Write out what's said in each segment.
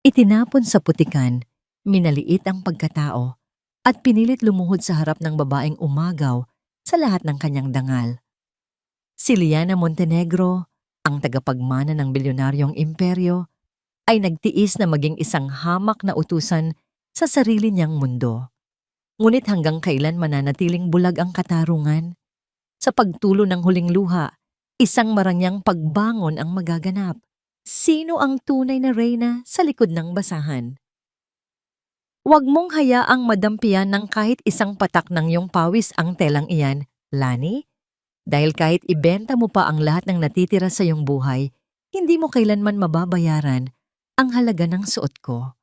Itinapon sa putikan, minaliit ang pagkatao, at pinilit lumuhod sa harap ng babaeng umagaw sa lahat ng kanyang dangal. Si Liana Montenegro, ang tagapagmana ng bilyonaryong imperyo, ay nagtiis na maging isang hamak na utusan sa sarili niyang mundo. Ngunit hanggang kailan mananatiling bulag ang katarungan? Sa pagtulo ng huling luha, isang marangyang pagbangon ang magaganap. Sino ang tunay na reyna sa likod ng basahan? Huwag mong hayaang madampian ng kahit isang patak ng iyong pawis ang telang iyan, Lani. Dahil kahit ibenta mo pa ang lahat ng natitira sa iyong buhay, hindi mo kailanman mababayaran ang halaga ng suot ko.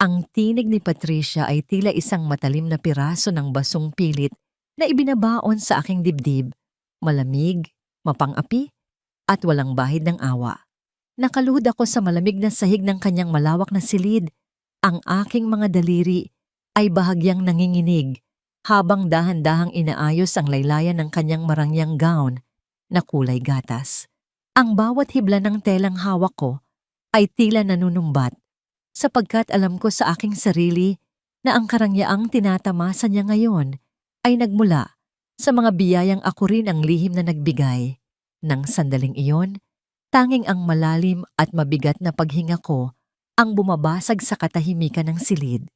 Ang tinig ni Patricia ay tila isang matalim na piraso ng basong pilit na ibinabaon sa aking dibdib, malamig, mapang-api, at walang bahid ng awa. Nakaluhod ako sa malamig na sahig ng kanyang malawak na silid. Ang aking mga daliri ay bahagyang nanginginig habang dahan-dahang inaayos ang laylayan ng kanyang marangyang gown na kulay gatas. Ang bawat hibla ng telang hawak ko ay tila nanunumbat sapagkat alam ko sa aking sarili na ang karangyaang tinatamasa niya ngayon ay nagmula sa mga biyayang ako rin ang lihim na nagbigay. Nang sandaling iyon, tanging ang malalim at mabigat na paghinga ko ang bumabasag sa katahimikan ng silid.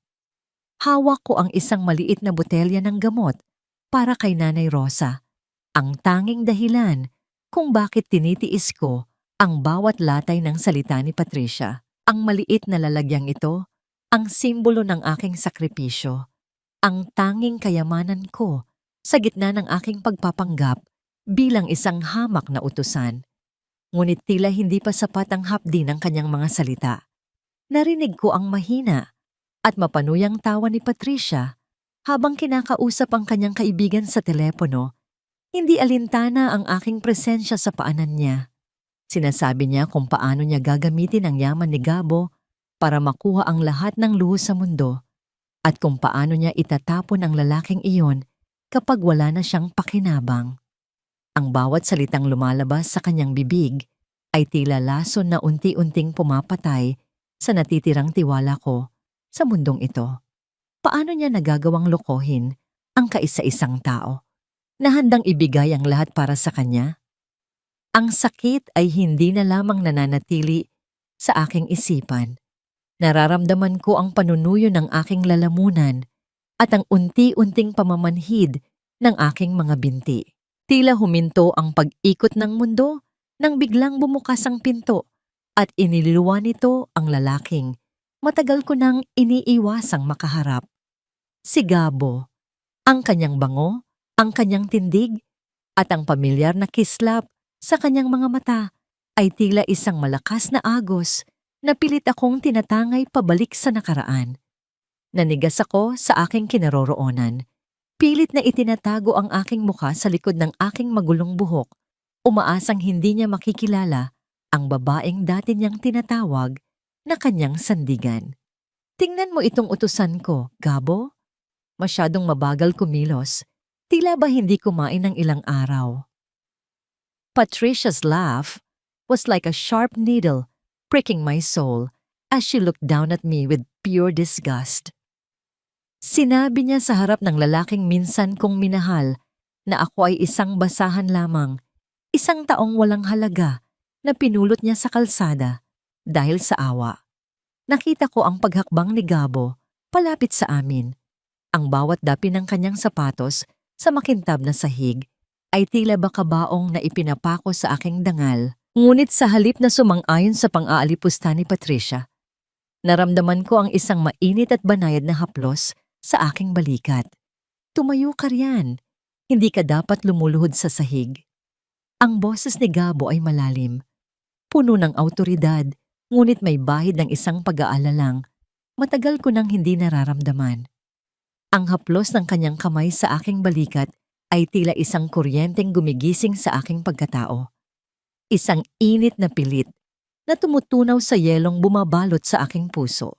Hawak ko ang isang maliit na botelya ng gamot para kay Nanay Rosa, ang tanging dahilan kung bakit tinitiis ko ang bawat latay ng salita ni Patricia. Ang maliit na lalagyang ito, ang simbolo ng aking sakripisyo, ang tanging kayamanan ko sa gitna ng aking pagpapanggap bilang isang hamak na utusan. Ngunit tila hindi pa sapat ang hapdi ng kanyang mga salita. Narinig ko ang mahina at mapanuyang tawa ni Patricia habang kinakausap ang kanyang kaibigan sa telepono. Hindi alintana ang aking presensya sa paanan niya. Sinasabi niya kung paano niya gagamitin ang yaman ni Gabo para makuha ang lahat ng luho sa mundo at kung paano niya itatapon ang lalaking iyon kapag wala na siyang pakinabang. Ang bawat salitang lumalabas sa kanyang bibig ay tila lason na unti-unting pumapatay sa natitirang tiwala ko sa mundong ito. Paano niya nagagawang lokohin ang kaisa-isang tao na handang ibigay ang lahat para sa kanya? Ang sakit ay hindi na lamang nananatili sa aking isipan. Nararamdaman ko ang panunuyo ng aking lalamunan at ang unti-unting pamamanhid ng aking mga binti. Tila huminto ang pag-ikot ng mundo nang biglang bumukas ang pinto at inililuwa nito ang lalaking matagal ko nang iniiwasang makaharap. Si Gabo, ang kanyang bango, ang kanyang tindig, at ang pamilyar na kislap sa kanyang mga mata ay tila isang malakas na agos na pilit akong tinatangay pabalik sa nakaraan. Nanigas ako sa aking kinaroroonan. Pilit na itinatago ang aking mukha sa likod ng aking magulong buhok, umaasang hindi niya makikilala ang babaeng dati niyang tinatawag na kanyang sandigan. Tingnan mo itong utusan ko, Gabo. Masyadong mabagal kumilos. Tila ba hindi kumain ng ilang araw? Patricia's laugh was like a sharp needle pricking my soul as she looked down at me with pure disgust. Sinabi niya sa harap ng lalaking minsan kong minahal na ako ay isang basahan lamang, isang taong walang halaga na pinulot niya sa kalsada dahil sa awa. Nakita ko ang paghakbang ni Gabo palapit sa amin. Ang bawat dapi ng kanyang sapatos sa makintab na sahig ay tila bakabaong na ipinapako sa aking dangal. Ngunit sa halip na sumang-ayon sa pang-aalipusta ni Patricia, naramdaman ko ang isang mainit at banayad na haplos sa aking balikat. Tumayo ka riyan. Hindi ka dapat lumuluhod sa sahig. Ang boses ni Gabo ay malalim, puno ng awtoridad, ngunit may bahid ng isang pag-aalalang matagal ko nang hindi nararamdaman. Ang haplos ng kanyang kamay sa aking balikat ay tila isang kuryenteng gumigising sa aking pagkatao. Isang init na pilit na tumutunaw sa yelong bumabalot sa aking puso.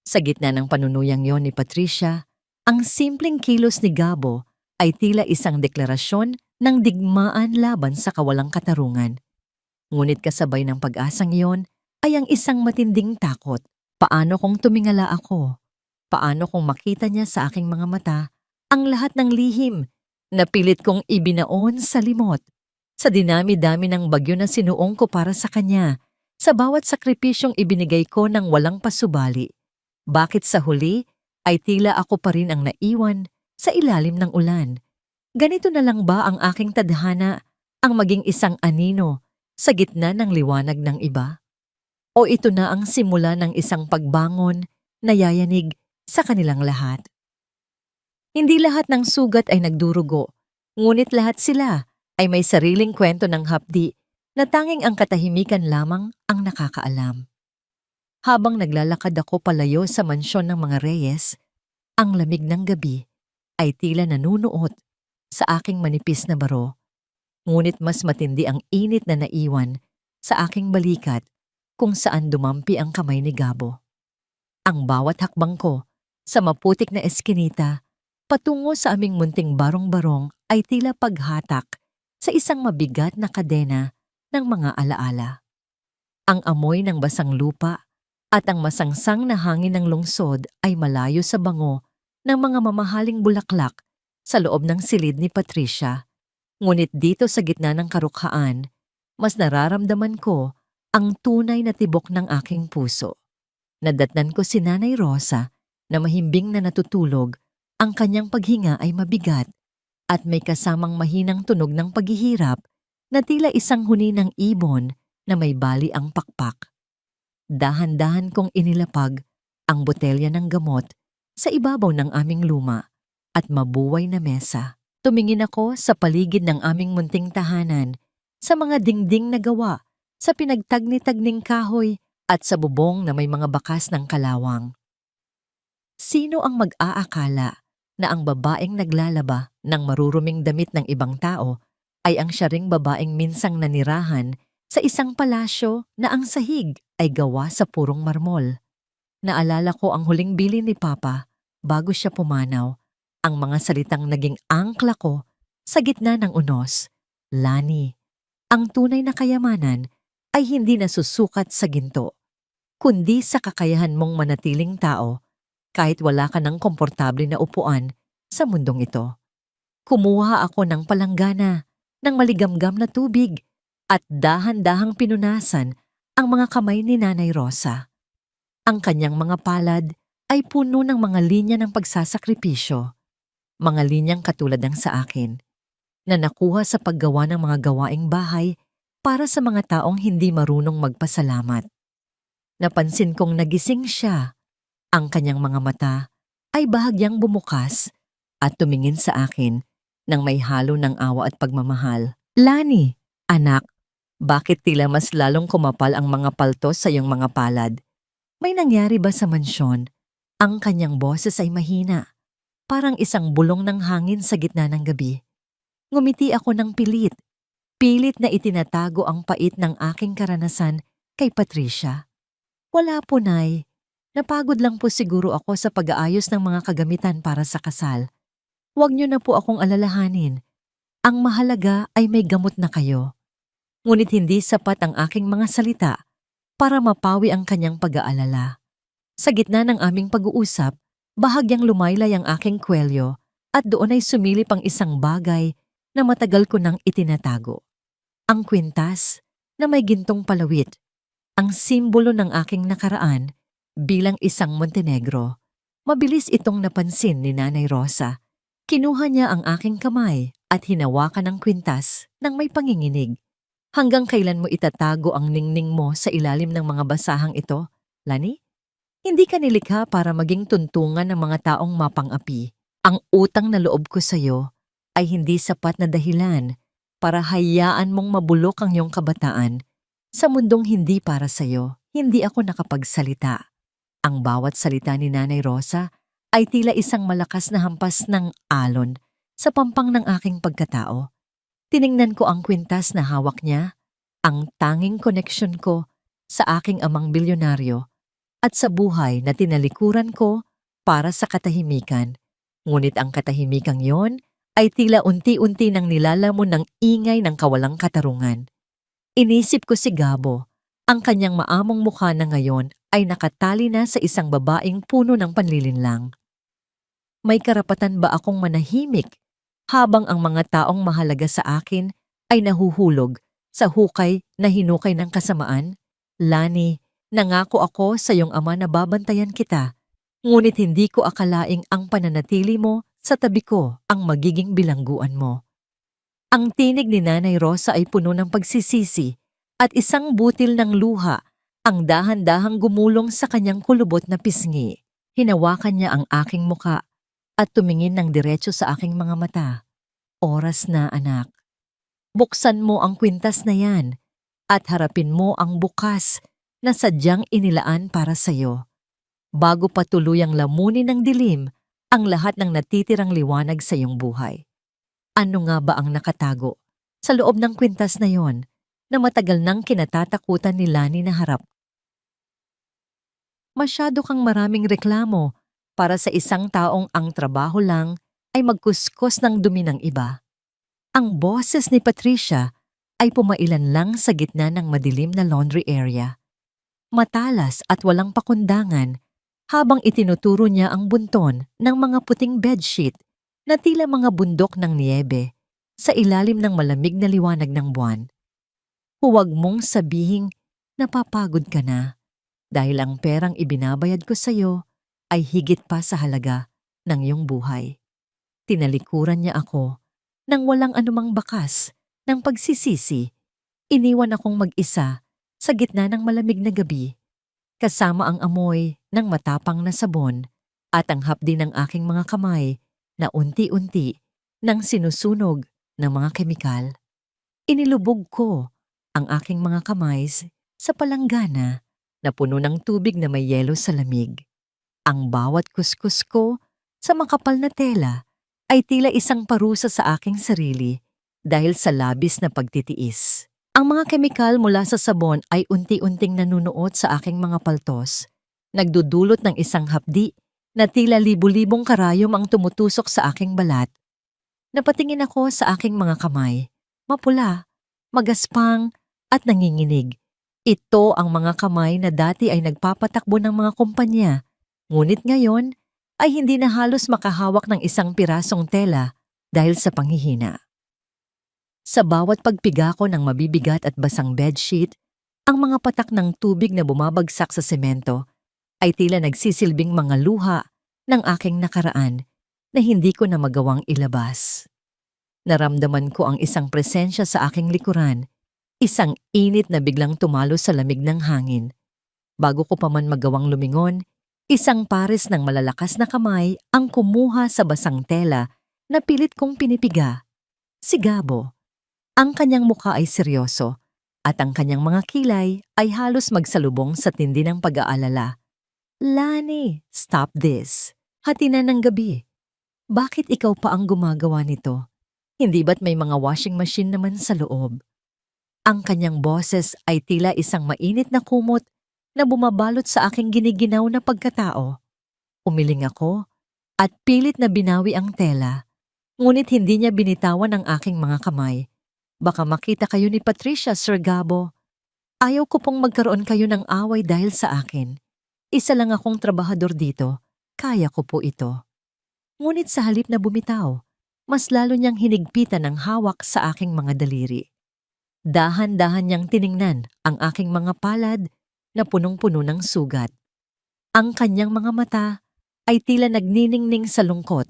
Sa gitna ng panunuyang yon ni Patricia, ang simpleng kilos ni Gabo ay tila isang deklarasyon ng digmaan laban sa kawalang katarungan. Ngunit kasabay ng pag-asang iyon ay ang isang matinding takot. Paano kung tumingala ako? Paano kung makita niya sa aking mga mata ang lahat ng lihim na pilit kong ibinaon sa limot? Sa dinami-dami ng bagyo na sinuong ko para sa kanya, sa bawat sakripisyong ibinigay ko ng walang pasubali, bakit sa huli ay tila ako pa rin ang naiwan sa ilalim ng ulan? Ganito na lang ba ang aking tadhana, ang maging isang anino sa gitna ng liwanag ng iba? O ito na ang simula ng isang pagbangon na yayanig sa kanilang lahat? Hindi lahat ng sugat ay nagdurugo, ngunit lahat sila ay may sariling kwento ng hapdi na tanging ang katahimikan lamang ang nakakaalam. Habang naglalakad ako palayo sa mansyon ng mga Reyes, ang lamig ng gabi ay tila nanunuot sa aking manipis na baro, ngunit mas matindi ang init na naiwan sa aking balikat kung saan dumampi ang kamay ni Gabo. Ang bawat hakbang ko sa maputik na eskinita patungo sa aming munting barong-barong ay tila paghatak sa isang mabigat na kadena ng mga alaala. Ang amoy ng basang lupa at ang masangsang na hangin ng lungsod ay malayo sa bango ng mga mamahaling bulaklak sa loob ng silid ni Patricia. Ngunit dito sa gitna ng karukhaan, mas nararamdaman ko ang tunay na tibok ng aking puso. Nadatnan ko si Nanay Rosa na mahimbing na natutulog, ang kanyang paghinga ay mabigat at may kasamang mahinang tunog ng paghihirap na tila isang huni ng ibon na may bali ang pakpak. Dahan-dahan kong inilapag ang botelya ng gamot sa ibabaw ng aming luma at mabuway na mesa. Tumingin ako sa paligid ng aming munting tahanan, sa mga dingding na gawa sa pinagtagni-tagning kahoy at sa bubong na may mga bakas ng kalawang. Sino ang mag-aakala na ang babaeng naglalaba ng maruruming damit ng ibang tao ay ang siya ring babaeng minsang nanirahan sa isang palasyo na ang sahig ay gawa sa purong marmol? Naalala ko ang huling bilin ni Papa bago siya pumanaw, ang mga salitang naging angkla ko sa gitna ng unos. Lani, ang tunay na kayamanan ay hindi nasusukat sa ginto, kundi sa kakayahan mong manatiling tao kahit wala ka ng komportable na upuan sa mundong ito. Kumuha ako ng palanggana, ng maligamgam na tubig at dahan-dahang pinunasan ang mga kamay ni Nanay Rosa. Ang kanyang mga palad ay puno ng mga linya ng pagsasakripisyo, mga linyang katulad ng sa akin, na nakuha sa paggawa ng mga gawaing bahay para sa mga taong hindi marunong magpasalamat. Napansin kong nagising siya. Ang kanyang mga mata ay bahagyang bumukas at tumingin sa akin nang may halo ng awa at pagmamahal. Lani, anak, bakit tila mas lalong kumapal ang mga paltos sa iyong mga palad? May nangyari ba sa mansyon? Ang kanyang boses ay mahina, parang isang bulong ng hangin sa gitna ng gabi. Ngumiti ako ng pilit, pilit na itinatago ang pait ng aking karanasan kay Patricia. Wala po, Nay. Napagod lang po siguro ako sa pag-aayos ng mga kagamitan para sa kasal. Huwag niyo na po akong alalahanin. Ang mahalaga ay may gamot na kayo. Ngunit hindi sapat ang aking mga salita para mapawi ang kanyang pag-aalala. Sa gitna ng aming pag-uusap, bahagyang lumaylay ang aking kwelyo at doon ay sumilip ang isang bagay na matagal ko nang itinatago. Ang kwintas na may gintong palawit, ang simbolo ng aking nakaraan bilang isang Montenegro. Mabilis itong napansin ni Nanay Rosa. Kinuha niya ang aking kamay at hinawakan ang kwintas ng may panginginig. Hanggang kailan mo itatago ang ningning mo sa ilalim ng mga basahang ito, Lani? Hindi ka nilikha para maging tuntungan ng mga taong mapang-api. Ang utang na loob ko sa iyo ay hindi sapat na dahilan para hayaan mong mabulok ang iyong kabataan sa mundong hindi para sa iyo. Hindi ako nakapagsalita. Ang bawat salita ni Nanay Rosa ay tila isang malakas na hampas ng alon sa pampang ng aking pagkatao. Tiningnan ko ang kwintas na hawak niya, ang tanging koneksyon ko sa aking amang bilyonaryo at sa buhay na tinalikuran ko para sa katahimikan. Ngunit ang katahimikang yon ay tila unti-unti nang nilalamon ng ingay ng kawalang katarungan. Inisip ko si Gabo, ang kanyang maamong mukha na ngayon ay nakatali na sa isang babaeng puno ng panlilinlang. May karapatan ba akong manahimik habang ang mga taong mahalaga sa akin ay nahuhulog sa hukay na hinukay ng kasamaan? Lani, nangako ako sa iyong ama na babantayan kita, ngunit hindi ko akalaing ang pananatili mo sa tabi ko ang magiging bilangguan mo. Ang tinig ni Nanay Rosa ay puno ng pagsisisi at isang butil ng luha ang dahan-dahang gumulong sa kanyang kulubot na pisngi. Hinawakan niya ang aking muka at tumingin ng diretso sa aking mga mata. Oras na, anak. Buksan mo ang kwintas na yan at harapin mo ang bukas na sadyang inilaan para sa'yo. Bago pa tuluyang lamunin ng dilim ang lahat ng natitirang liwanag sa iyong buhay. Ano nga ba ang nakatago sa loob ng kwintas na yon na matagal nang kinatatakutan ni Lani na harap? Masyado kang maraming reklamo para sa isang taong ang trabaho lang ay magkuskos ng dumi ng iba. Ang boses ni Patricia ay pumailan lang sa gitna ng madilim na laundry area. Matalas at walang pakundangan habang itinuturo niya ang bunton ng mga puting bedsheet na tila mga bundok ng niyebe sa ilalim ng malamig na liwanag ng buwan. Huwag mong sabihing napapagod ka na dahil ang perang ibinabayad ko sa iyo ay higit pa sa halaga ng iyong buhay. Tinalikuran niya ako nang walang anumang bakas ng pagsisisi. Iniwan akong mag-isa sa gitna ng malamig na gabi, kasama ang amoy ng matapang na sabon at ang hapdi ng aking mga kamay na unti-unti nang sinusunog ng mga kemikal. Inilubog ko ang aking mga kamay sa palanggana na puno ng tubig na may yelo sa lamig. Ang bawat kuskus ko sa makapal na tela ay tila isang parusa sa aking sarili dahil sa labis na pagtitiis. Ang mga kemikal mula sa sabon ay unti-unting nanunuot sa aking mga paltos, nagdudulot ng isang hapdi na tila libu-libong karayom ang tumutusok sa aking balat. Napatingin ako sa aking mga kamay, mapula, magaspang at nanginginig. Ito ang mga kamay na dati ay nagpapatakbo ng mga kumpanya, ngunit ngayon ay hindi na halos makahawak ng isang pirasong tela dahil sa panghihina. Sa bawat pagpiga ko ng mabibigat at basang bedsheet, ang mga patak ng tubig na bumabagsak sa semento ay tila nagsisilbing mga luha ng aking nakaraan na hindi ko na magawang ilabas. Naramdaman ko ang isang presensya sa aking likuran, isang init na biglang tumalo sa lamig ng hangin. Bago ko pa man magawang lumingon, isang pares ng malalakas na kamay ang kumuha sa basang tela na pilit kong pinipiga. Si Gabo. Ang kanyang mukha ay seryoso at ang kanyang mga kilay ay halos magsalubong sa tindi ng pag-aalala. Lani, stop this. Hati na ng gabi. Bakit ikaw pa ang gumagawa nito? Hindi ba't may mga washing machine naman sa loob? Ang kanyang boses ay tila isang mainit na kumot na bumabalot sa aking giniginaw na pagkatao. Umiling ako at pilit na binawi ang tela, ngunit hindi niya binitawan ang aking mga kamay. Baka makita kayo ni Patricia, Sir Gabo. Ayaw ko pong magkaroon kayo ng away dahil sa akin. Isa lang akong trabahador dito, kaya ko po ito. Ngunit sa halip na bumitaw, mas lalo niyang hinigpitan ang hawak sa aking mga daliri. Dahan-dahan niyang tiningnan ang aking mga palad na punong-puno ng sugat. Ang kanyang mga mata ay tila nagniningning sa lungkot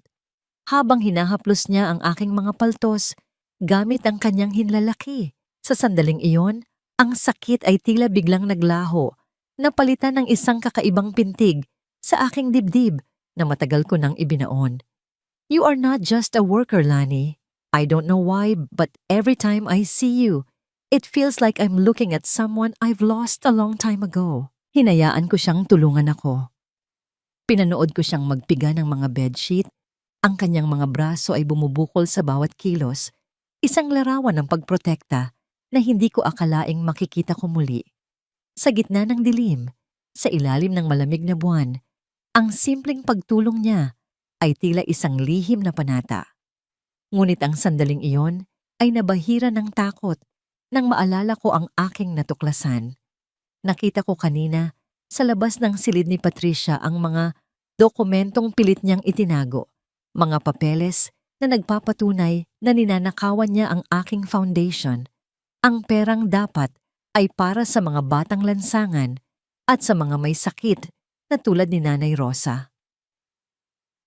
habang hinahaplos niya ang aking mga paltos gamit ang kanyang hinlalaki. Sa sandaling iyon, ang sakit ay tila biglang naglaho, napalitan ng isang kakaibang pintig sa aking dibdib na matagal ko nang ibinaon. You are not just a worker, Lani. I don't know why, but every time I see you, it feels like I'm looking at someone I've lost a long time ago. Hinayaan ko siyang tulungan ako. Pinanood ko siyang magpiga ng mga bedsheet. Ang kanyang mga braso ay bumubukol sa bawat kilos, isang larawan ng pagprotekta na hindi ko akalaing makikita ko muli. Sa gitna ng dilim, sa ilalim ng malamig na buwan, ang simpleng pagtulong niya ay tila isang lihim na panata. Ngunit ang sandaling iyon ay nabahira ng takot nang maalala ko ang aking natuklasan. Nakita ko kanina Sa labas ng silid ni Patricia ang mga dokumentong pilit niyang itinago, mga papeles na nagpapatunay na ninanakawan niya ang aking foundation. Ang perang dapat ay para sa mga batang lansangan at sa mga may sakit na tulad ni Nanay Rosa.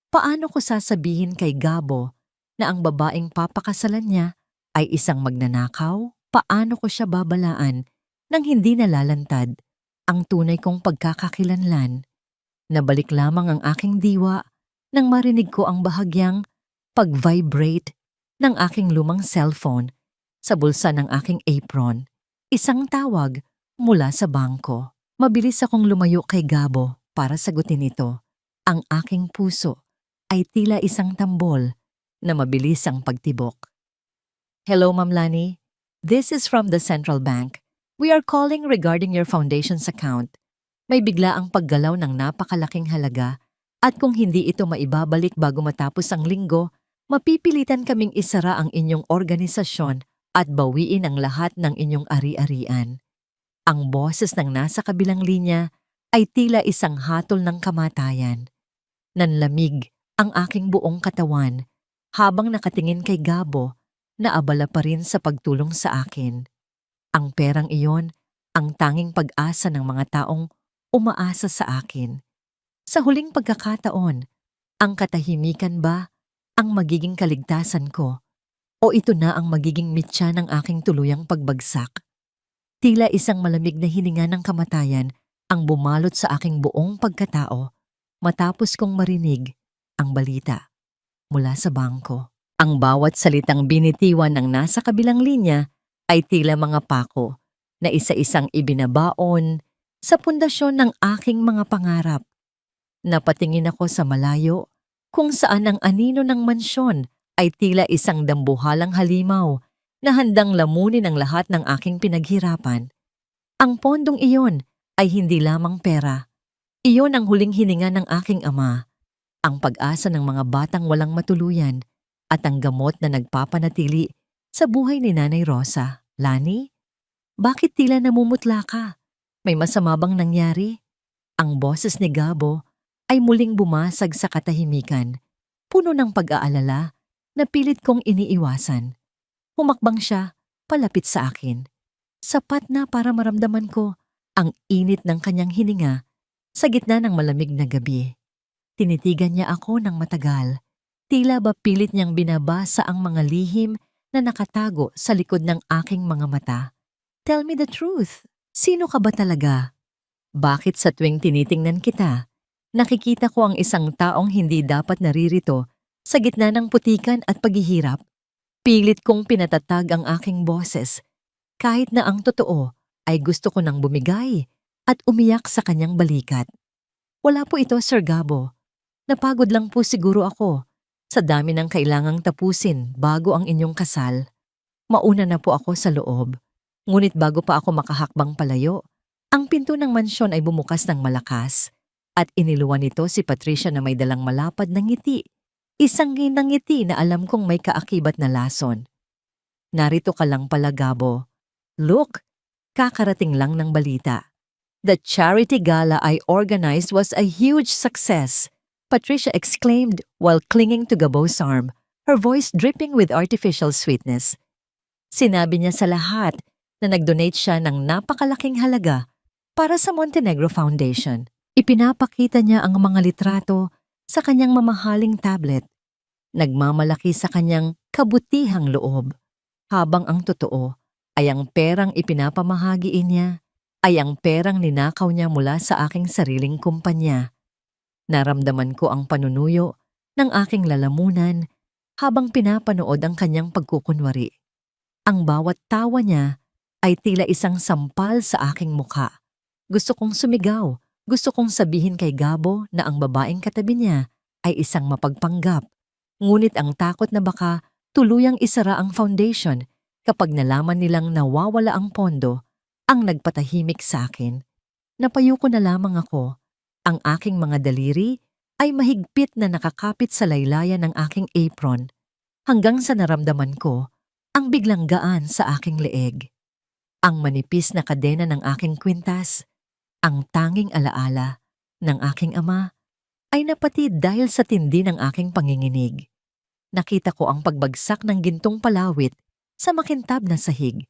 Paano ko sasabihin kay Gabo na ang babaeng papakasalan niya ay isang magnanakaw? Paano ko siya babalaan nang hindi nalalantad ang tunay kong pagkakakilanlan? Nabalik lamang ang aking diwa nang marinig ko ang bahagyang pag-vibrate ng aking lumang cellphone sa bulsa ng aking apron. Isang tawag mula sa bangko. Mabilis akong lumayo kay Gabo para sagutin ito. Ang aking puso ay tila isang tambol na mabilis ang pagtibok. Hello, Ma'am Lani. This is from the Central Bank. We are calling regarding your foundation's account. May bigla ang paggalaw ng napakalaking halaga at kung hindi ito maibabalik bago matapos ang linggo, mapipilitan kaming isara ang inyong organisasyon at bawiin ang lahat ng inyong ari-arian. Ang boses ng nasa kabilang linya ay tila isang hatol ng kamatayan. Nanlamig ang aking buong katawan habang nakatingin kay Gabo na abala pa rin sa pagtulong sa akin. Ang perang iyon ang tanging pag-asa ng mga taong umaasa sa akin. Sa huling pagkakataon, ang katahimikan ba ang magiging kaligtasan ko o ito na ang magiging mitya ng aking tuluyang pagbagsak? Tila isang malamig na hininga ng kamatayan ang bumalot sa aking buong pagkatao matapos kong marinig ang balita mula sa bangko. Ang bawat salitang binitiwan ng nasa kabilang linya ay tila mga pako na isa-isang ibinabaon sa pundasyon ng aking mga pangarap. Napatingin ako sa malayo kung saan ang anino ng mansyon ay tila isang dambuhalang halimaw na handang lamunin ang lahat ng aking pinaghirapan. Ang pondong iyon ay hindi lamang pera. Iyon ang huling hininga ng aking ama, ang pag-asa ng mga batang walang matuluyan at ang gamot na nagpapanatili sa buhay ni Nanay Rosa. Lani, bakit tila namumutla ka? May masama bang nangyari? Ang boses ni Gabo ay muling bumasag sa katahimikan, puno ng pag-aalala na pilit kong iniiwasan. Humakbang siya palapit sa akin. Sapat na para maramdaman ko ang init ng kanyang hininga sa gitna ng malamig na gabi. Tinitigan niya ako ng matagal. Tila ba pilit niyang binabasa ang mga lihim na nakatago sa likod ng aking mga mata. Tell me the truth. Sino ka ba talaga? Bakit sa tuwing tinitingnan kita, nakikita ko ang isang taong hindi dapat naririto sa gitna ng putikan at paghihirap? Pilit kong pinatatag ang aking boses, kahit na ang totoo ay gusto ko nang bumigay at umiyak sa kanyang balikat. Wala po ito, Sir Gabo. Napagod lang po siguro ako sa dami ng kailangang tapusin bago ang inyong kasal. Mauna na po ako sa loob. Ngunit bago pa ako makahakbang palayo, ang pinto ng mansyon ay bumukas ng malakas at iniluwan nito si Patricia na may dalang malapad na ngiti. Isang ginang ngiti na alam kong may kaakibat na lason. Narito ka lang pala, Gabo. Look, kakarating lang ng balita. The charity gala I organized was a huge success, Patricia exclaimed while clinging to Gabo's arm, her voice dripping with artificial sweetness. Sinabi niya sa lahat na nag-donate siya ng napakalaking halaga para sa Montenegro Foundation. Ipinapakita niya ang mga litrato sa kanyang mamahaling tablet. Nagmamalaki sa kanyang kabutihang loob, habang ang totoo ay ang perang ipinapamahagiin niya ay ang perang ninakaw niya mula sa aking sariling kumpanya. Naramdaman ko ang panunuyo ng aking lalamunan habang pinapanood ang kanyang pagkukunwari. Ang bawat tawa niya ay tila isang sampal sa aking mukha. Gusto kong sumigaw, gusto kong sabihin kay Gabo na ang babaeng katabi niya ay isang mapagpanggap. Ngunit ang takot na baka tuluyang isara ang foundation kapag nalaman nilang nawawala ang pondo ang nagpatahimik sa akin. Napayuko na lamang ako. Ang aking mga daliri ay mahigpit na nakakapit sa laylayan ng aking apron hanggang sa naramdaman ko ang biglang gaan sa aking leeg. Ang manipis na kadena ng aking kwintas Ang tanging alaala ng aking ama ay napatid dahil sa tindi ng aking panginginig. Nakita ko ang pagbagsak ng gintong palawit sa makintab na sahig.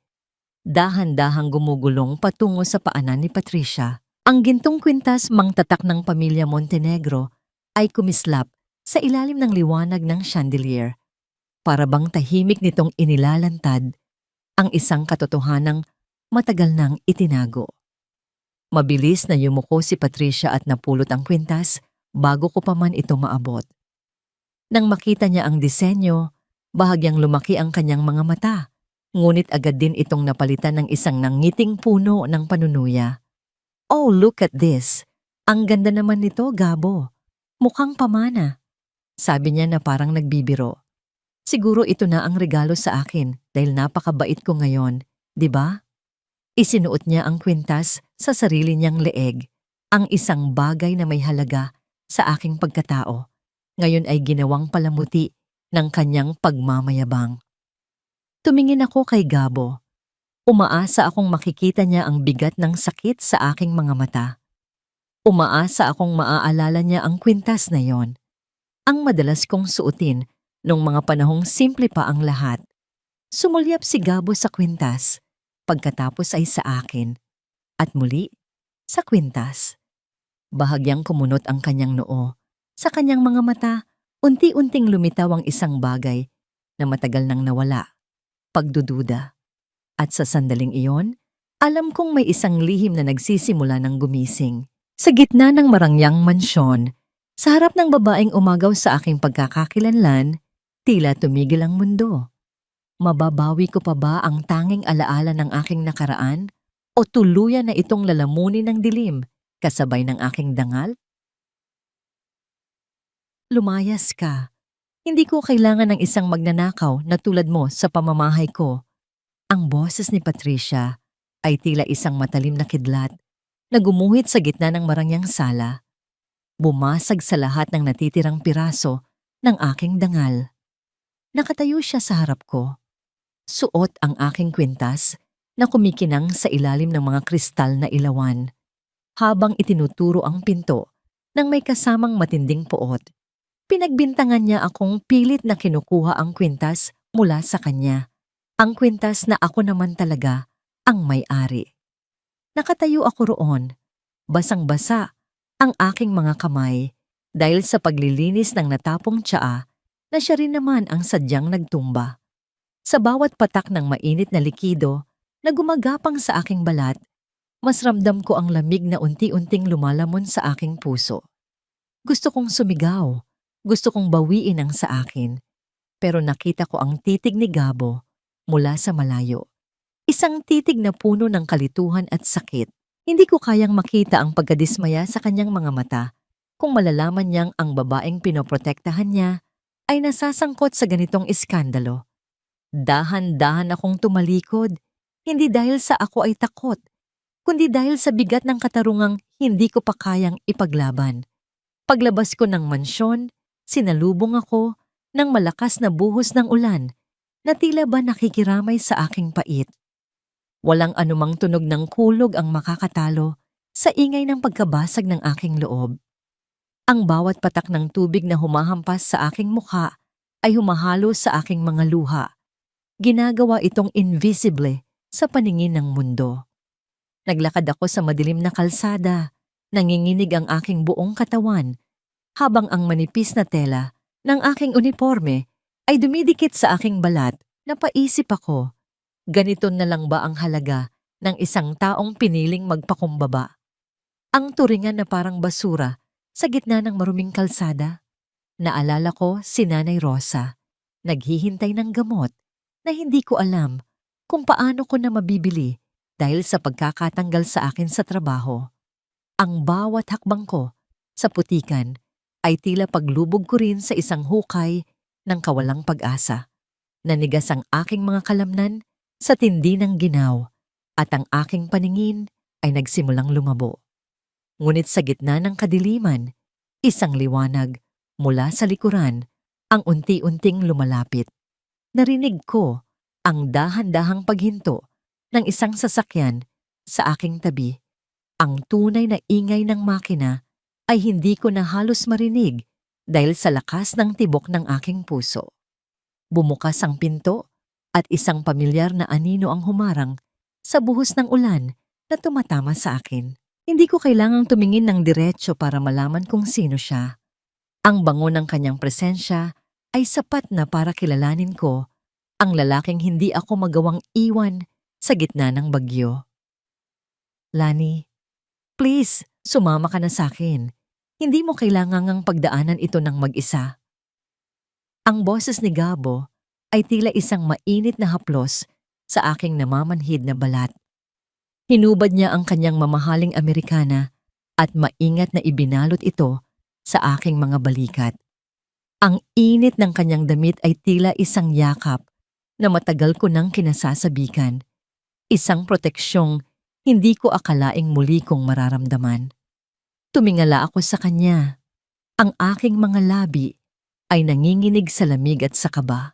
Dahan-dahang gumugulong patungo sa paanan ni Patricia. Ang gintong kwintas mangtatak ng pamilya Montenegro ay kumislap sa ilalim ng liwanag ng chandelier. Para bang tahimik nitong inilalantad ang isang katotohanang matagal nang itinago. Mabilis na yumuko si Patricia at napulot ang kwintas bago ko pa man ito maabot. Nang makita niya ang disenyo, bahagyang lumaki ang kanyang mga mata, ngunit agad din itong napalitan ng isang nangiting puno ng panunuya. "Oh, look at this! Ang ganda naman nito, Gabo. Mukhang pamana," sabi niya na parang nagbibiro. "Siguro ito na ang regalo sa akin dahil napakabait ko ngayon, di ba?" Isinuot niya ang kwintas sa sarili niyang leeg, ang isang bagay na may halaga sa aking pagkatao. Ngayon ay ginawang palamuti ng kanyang pagmamayabang. Tumingin ako kay Gabo. Umaasa akong makikita niya ang bigat ng sakit sa aking mga mata. Umaasa akong maaalala niya ang kwintas na yon, ang madalas kong suotin nung mga panahong simple pa ang lahat. Sumulyap si Gabo sa kwintas, pagkatapos ay sa akin, at muli sa kwintas. Bahagyang kumunot ang kanyang noo. Sa kanyang mga mata, unti-unting lumitaw ang isang bagay na matagal nang nawala, pagdududa. At sa sandaling iyon, alam kong may isang lihim na nagsisimula ng gumising. Sa gitna ng marangyang mansyon, sa harap ng babaeng umagaw sa aking pagkakakilanlan, tila tumigil ang mundo. Mababawi ko pa ba ang tanging alaala ng aking nakaraan o tuluyan na itong lalamunin ng dilim kasabay ng aking dangal? Lumayas ka. Hindi ko kailangan ng isang magnanakaw na tulad mo sa pamamahay ko. Ang boses ni Patricia ay tila isang matalim na kidlat na gumuhit sa gitna ng marangyang sala. Bumasag sa lahat ng natitirang piraso ng aking dangal. Nakatayo siya sa harap ko. Suot ang aking kwintas na kumikinang sa ilalim ng mga kristal na ilawan, habang itinuturo ang pinto ng may kasamang matinding puot. Pinagbintangan niya akong pilit na kinukuha ang kwintas mula sa kanya. Ang kwintas na ako naman talaga ang may-ari. Nakatayo ako roon. Basang-basa ang aking mga kamay dahil sa paglilinis ng natapong tsaa na siya rin naman ang sadyang nagtumba. Sa bawat patak ng mainit na likido na gumagapang sa aking balat, mas ramdam ko ang lamig na unti-unting lumalamon sa aking puso. Gusto kong sumigaw. Gusto kong bawiin ang sa akin, pero nakita ko ang titig ni Gabo mula sa malayo. Isang titig na puno ng kalituhan at sakit. Hindi ko kayang makita ang pagkadismaya sa kanyang mga mata kung malalaman niyang ang babaeng pinoprotektahan niya ay nasasangkot sa ganitong iskandalo. Dahan-dahan akong tumalikod, hindi dahil sa ako ay takot, kundi dahil sa bigat ng katarungang hindi ko pa kayang ipaglaban. Paglabas ko ng mansyon, sinalubong ako ng malakas na buhos ng ulan na tila ba nakikiramay sa aking pait. Walang anumang tunog ng kulog ang makakatalo sa ingay ng pagkabasag ng aking loob. Ang bawat patak ng tubig na humahampas sa aking mukha ay humahalo sa aking mga luha. Ginagawa itong invisible sa paningin ng mundo. Naglakad ako sa madilim na kalsada, nanginginig ang aking buong katawan, habang ang manipis na tela ng aking uniforme ay dumidikit sa aking balat. Napaisip ako, ganito na lang ba ang halaga ng isang taong piniling magpakumbaba? Ang turingan na parang basura sa gitna ng maruming kalsada. Naalala ko si Nanay Rosa, naghihintay ng gamot na hindi ko alam kung paano ko na mabibili dahil sa pagkakatanggal sa akin sa trabaho. Ang bawat hakbang ko sa putikan ay tila paglubog ko rin sa isang hukay ng kawalang pag-asa. Nanigas ang aking mga kalamnan sa tindi ng ginaw at ang aking paningin ay nagsimulang lumabo. Ngunit sa gitna ng kadiliman, isang liwanag mula sa likuran ang unti-unting lumalapit. Narinig ko ang dahan-dahang paghinto ng isang sasakyan sa aking tabi. Ang tunay na ingay ng makina ay hindi ko na halos marinig dahil sa lakas ng tibok ng aking puso. Bumukas ang pinto at isang pamilyar na anino ang humarang sa buhos ng ulan na tumatama sa akin. Hindi ko kailangang tumingin ng diretso para malaman kung sino siya. Ang bango ng kanyang presensya ay sapat na para kilalanin ko ang lalaking hindi ako magawang iwan sa gitna ng bagyo. Lani, please, sumama ka na sa akin. Hindi mo kailangang pagdaanan ito ng mag-isa. Ang boses ni Gabo ay tila isang mainit na haplos sa aking namamanhid na balat. Hinubad niya ang kanyang mamahaling Amerikana at maingat na ibinalot ito sa aking mga balikat. Ang init ng kanyang damit ay tila isang yakap na matagal ko nang kinasasabikan. Isang proteksyong hindi ko akalaing muli kong mararamdaman. Tumingala ako sa kanya. Ang aking mga labi ay nanginginig sa lamig at sa kaba.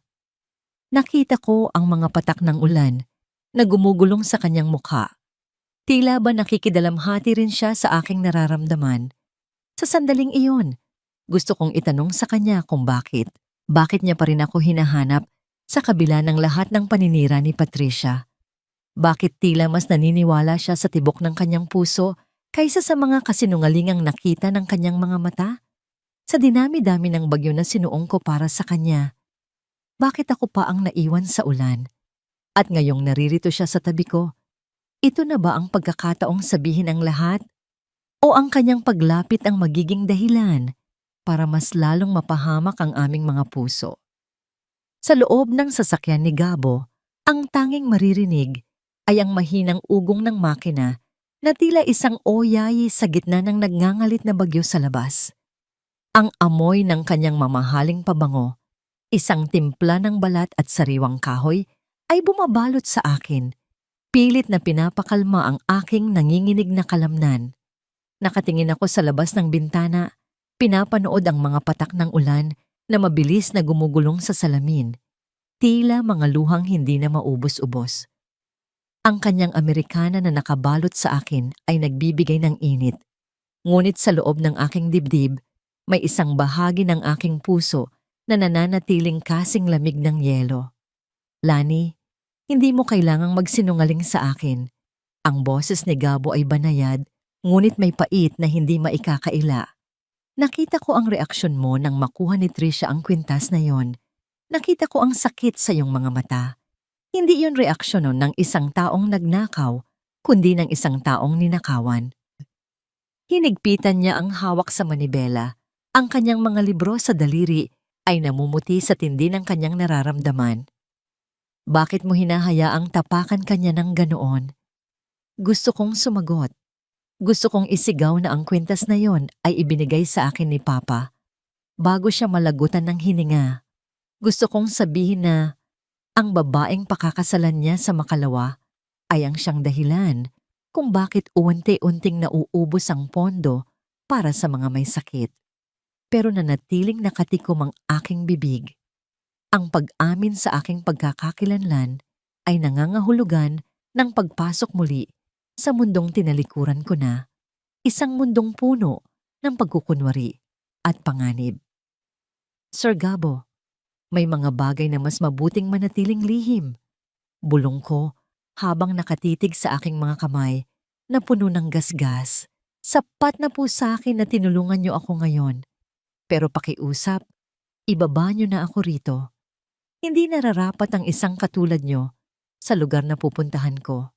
Nakita ko ang mga patak ng ulan na gumugulong sa kanyang mukha. Tila ba nakikidalamhati rin siya sa aking nararamdaman. Sa sandaling iyon, gusto kong itanong sa kanya kung bakit. Bakit niya pa rin ako hinahanap sa kabila ng lahat ng paninira ni Patricia? Bakit tila mas naniniwala siya sa tibok ng kanyang puso kaysa sa mga kasinungalingang nakita ng kanyang mga mata? Sa dinami-dami ng bagyo na sinuong ko para sa kanya, bakit ako pa ang naiwan sa ulan? At ngayong naririto siya sa tabi ko, ito na ba ang pagkakataong sabihin ang lahat? O ang kanyang paglapit ang magiging dahilan para mas lalong mapahamak ang aming mga puso? Sa loob ng sasakyan ni Gabo, ang tanging maririnig ay ang mahinang ugong ng makina na tila isang oyayi sa gitna ng nagngangalit na bagyo sa labas. Ang amoy ng kanyang mamahaling pabango, isang timpla ng balat at sariwang kahoy ay bumabalot sa akin. Pilit na pinapakalma ang aking nanginginig na kalamnan. Nakatingin ako sa labas ng bintana, pinapanood ang mga patak ng ulan na mabilis na gumugulong sa salamin. Tila mga luhang hindi na maubos-ubos. Ang kanyang Amerikana na nakabalot sa akin ay nagbibigay ng init. Ngunit sa loob ng aking dibdib, may isang bahagi ng aking puso na nananatiling kasing lamig ng yelo. Lani, hindi mo kailangang magsinungaling sa akin. Ang boses ni Gabo ay banayad, ngunit may pait na hindi maikakaila. Nakita ko ang reaksyon mo nang makuha ni Tricia ang kwintas na yon. Nakita ko ang sakit sa iyong mga mata. Hindi yon reaksyon ng isang taong nagnakaw, kundi ng isang taong ninakawan. Hinigpitan niya ang hawak sa manibela. Ang kanyang mga libro sa daliri ay namumuti sa tindi ng kanyang nararamdaman. Bakit mo hinahayaang tapakan kanya ng ganoon? Gusto kong sumagot. Gusto kong isigaw na ang kwintas na yon ay ibinigay sa akin ni Papa. Bago siya malagutan ng hininga, gusto kong sabihin na ang babaeng pakakasalan niya sa makalawa ay ang siyang dahilan kung bakit unti-unting nauubos ang pondo para sa mga may sakit. Pero nanatiling nakatikom ang aking bibig. Ang pag-amin sa aking pagkakakilanlan ay nangangahulugan ng pagpasok muli sa mundong tinalikuran ko na, isang mundong puno ng pagkukunwari at panganib. Sir Gabo, may mga bagay na mas mabuting manatiling lihim. Bulong ko habang nakatitig sa aking mga kamay na puno ng gasgas. Sapat na po sa akin na tinulungan niyo ako ngayon. Pero pakiusap, ibaba niyo na ako rito. Hindi nararapat ang isang katulad niyo sa lugar na pupuntahan ko.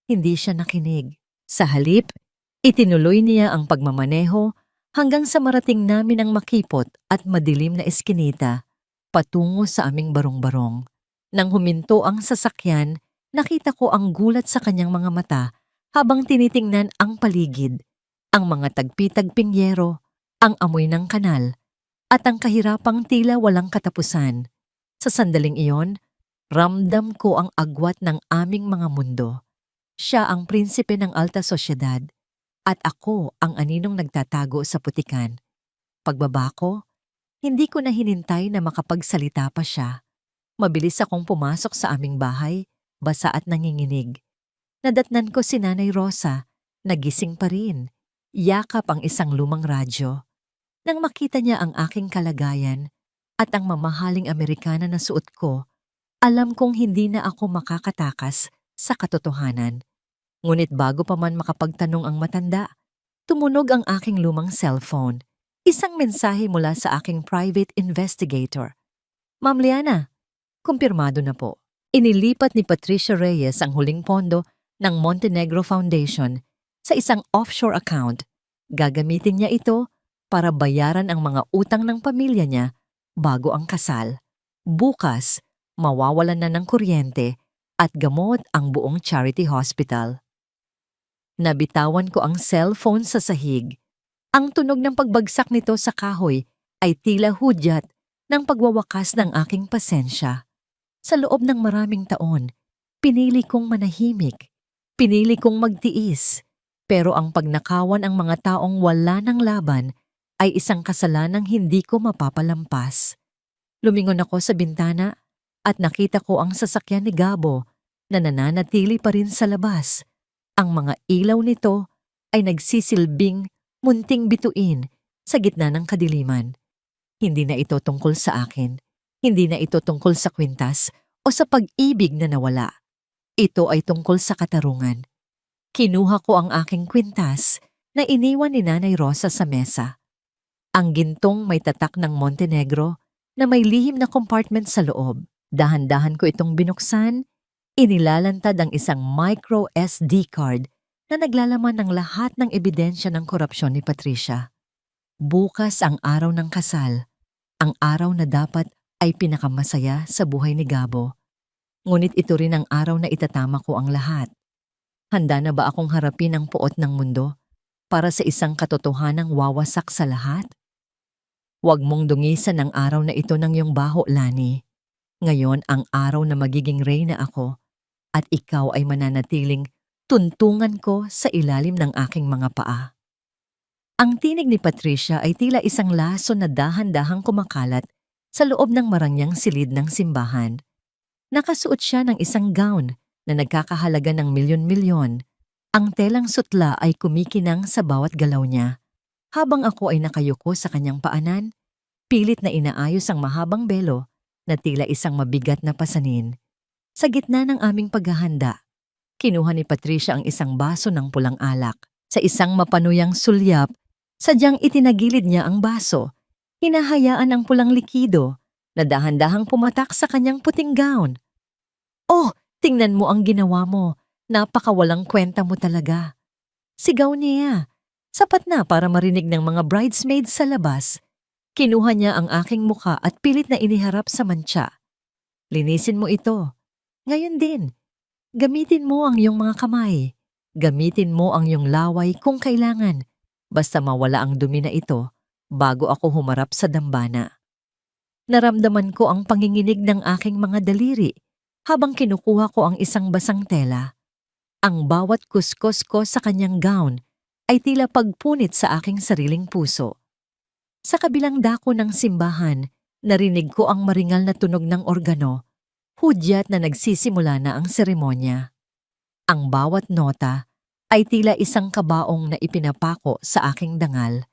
Hindi siya nakinig. Sa halip, itinuloy niya ang pagmamaneho hanggang sa marating namin ang makipot at madilim na eskinita patungo sa aming barong-barong. Nang huminto ang sasakyan, nakita ko ang gulat sa kanyang mga mata habang tinitingnan ang paligid, ang mga tagpi-tagping yero, ang amoy ng kanal, at ang kahirapang tila walang katapusan. Sa sandaling iyon, ramdam ko ang agwat ng aming mga mundo. Siya ang prinsipe ng alta sosyedad, at ako ang aninong nagtatago sa putikan. Pagbaba ko, hindi ko na hinintay na makapagsalita pa siya. Mabilis akong pumasok sa aming bahay, basa at nanginginig. Nadatnan ko si Nanay Rosa Nagising pa rin. Yakap ang isang lumang radyo. Nang makita niya ang aking kalagayan at ang mamahaling Amerikana na suot ko, alam kong hindi na ako makakatakas sa katotohanan. Ngunit bago pa man makapagtanong ang matanda, tumunog ang aking lumang cellphone. Isang mensahe mula sa aking private investigator. Ma'am Liana, kumpirmado na po. Inilipat ni Patricia Reyes ang huling pondo ng Montenegro Foundation sa isang offshore account. Gagamitin niya ito para bayaran ang mga utang ng pamilya niya bago ang kasal. Bukas, mawawalan na ng kuryente at gamot ang buong charity hospital. Nabitawan ko ang cellphone sa sahig. Ang tunog ng pagbagsak nito sa kahoy ay tila hudyat ng pagwawakas ng aking pasensya. Sa loob ng maraming taon, pinili kong manahimik. Pinili kong magtiis. Pero ang pagnakawan ang mga taong wala ng laban ay isang kasalanang hindi ko mapapalampas. Lumingon ako sa bintana at nakita ko ang sasakyan ni Gabo na nananatili pa rin sa labas. Ang mga ilaw nito ay nagsisilbing munting bituin sa gitna ng kadiliman. Hindi na ito tungkol sa akin. Hindi na ito tungkol sa kwintas o sa pag-ibig na nawala. Ito ay tungkol sa katarungan. Kinuha ko ang aking kwintas na iniwan ni Nanay Rosa sa mesa. Ang gintong may tatak ng Montenegro na may lihim na compartment sa loob. Dahan-dahan ko itong binuksan, inilalantad ang isang micro SD card na naglalaman ng lahat ng ebidensya ng korupsyon ni Patricia. Bukas ang araw ng kasal, ang araw na dapat ay pinakamasaya sa buhay ni Gabo. Ngunit ito rin ang araw na itatama ko ang lahat. Handa na ba akong harapin ang puot ng mundo para sa isang katotohanang wawasak sa lahat? Huwag mong dungisan ang araw na ito ng iyong baho, Lani. Ngayon ang araw na magiging reyna ako at ikaw ay mananatiling tuntungan ko sa ilalim ng aking mga paa. Ang tinig ni Patricia ay tila isang laso na dahan-dahang kumakalat sa loob ng marangyang silid ng simbahan. Nakasuot siya ng isang gown na nagkakahalaga ng milyon-milyon. Ang telang sutla ay kumikinang sa bawat galaw niya. Habang ako ay nakayuko sa kanyang paanan, pilit na inaayos ang mahabang belo na tila isang mabigat na pasanin. Sa gitna ng aming paghahanda, kinuha ni Patricia ang isang baso ng pulang alak. Sa isang mapanuyang sulyap, sadyang itinagilid niya ang baso. Hinahayaan ang pulang likido na dahan-dahang pumatak sa kanyang puting gown. Oh, tingnan mo ang ginawa mo. Napakawalang kwenta mo talaga. Sigaw niya. Sapat na para marinig ng mga bridesmaids sa labas. Kinuha niya ang aking mukha at pilit na iniharap sa mantsa. Linisin mo ito. Ngayon din. Gamitin mo ang iyong mga kamay. Gamitin mo ang iyong laway kung kailangan. Basta mawala ang dumi na ito bago ako humarap sa dambana. Naramdaman ko ang panginginig ng aking mga daliri habang kinukuha ko ang isang basang tela. Ang bawat kuskos ko sa kanyang gown ay tila pagpunit sa aking sariling puso. Sa kabilang dako ng simbahan, narinig ko ang maringal na tunog ng organo, hudyat na nagsisimula na ang seremonya. Ang bawat nota ay tila isang kabaong na ipinapako sa aking dangal.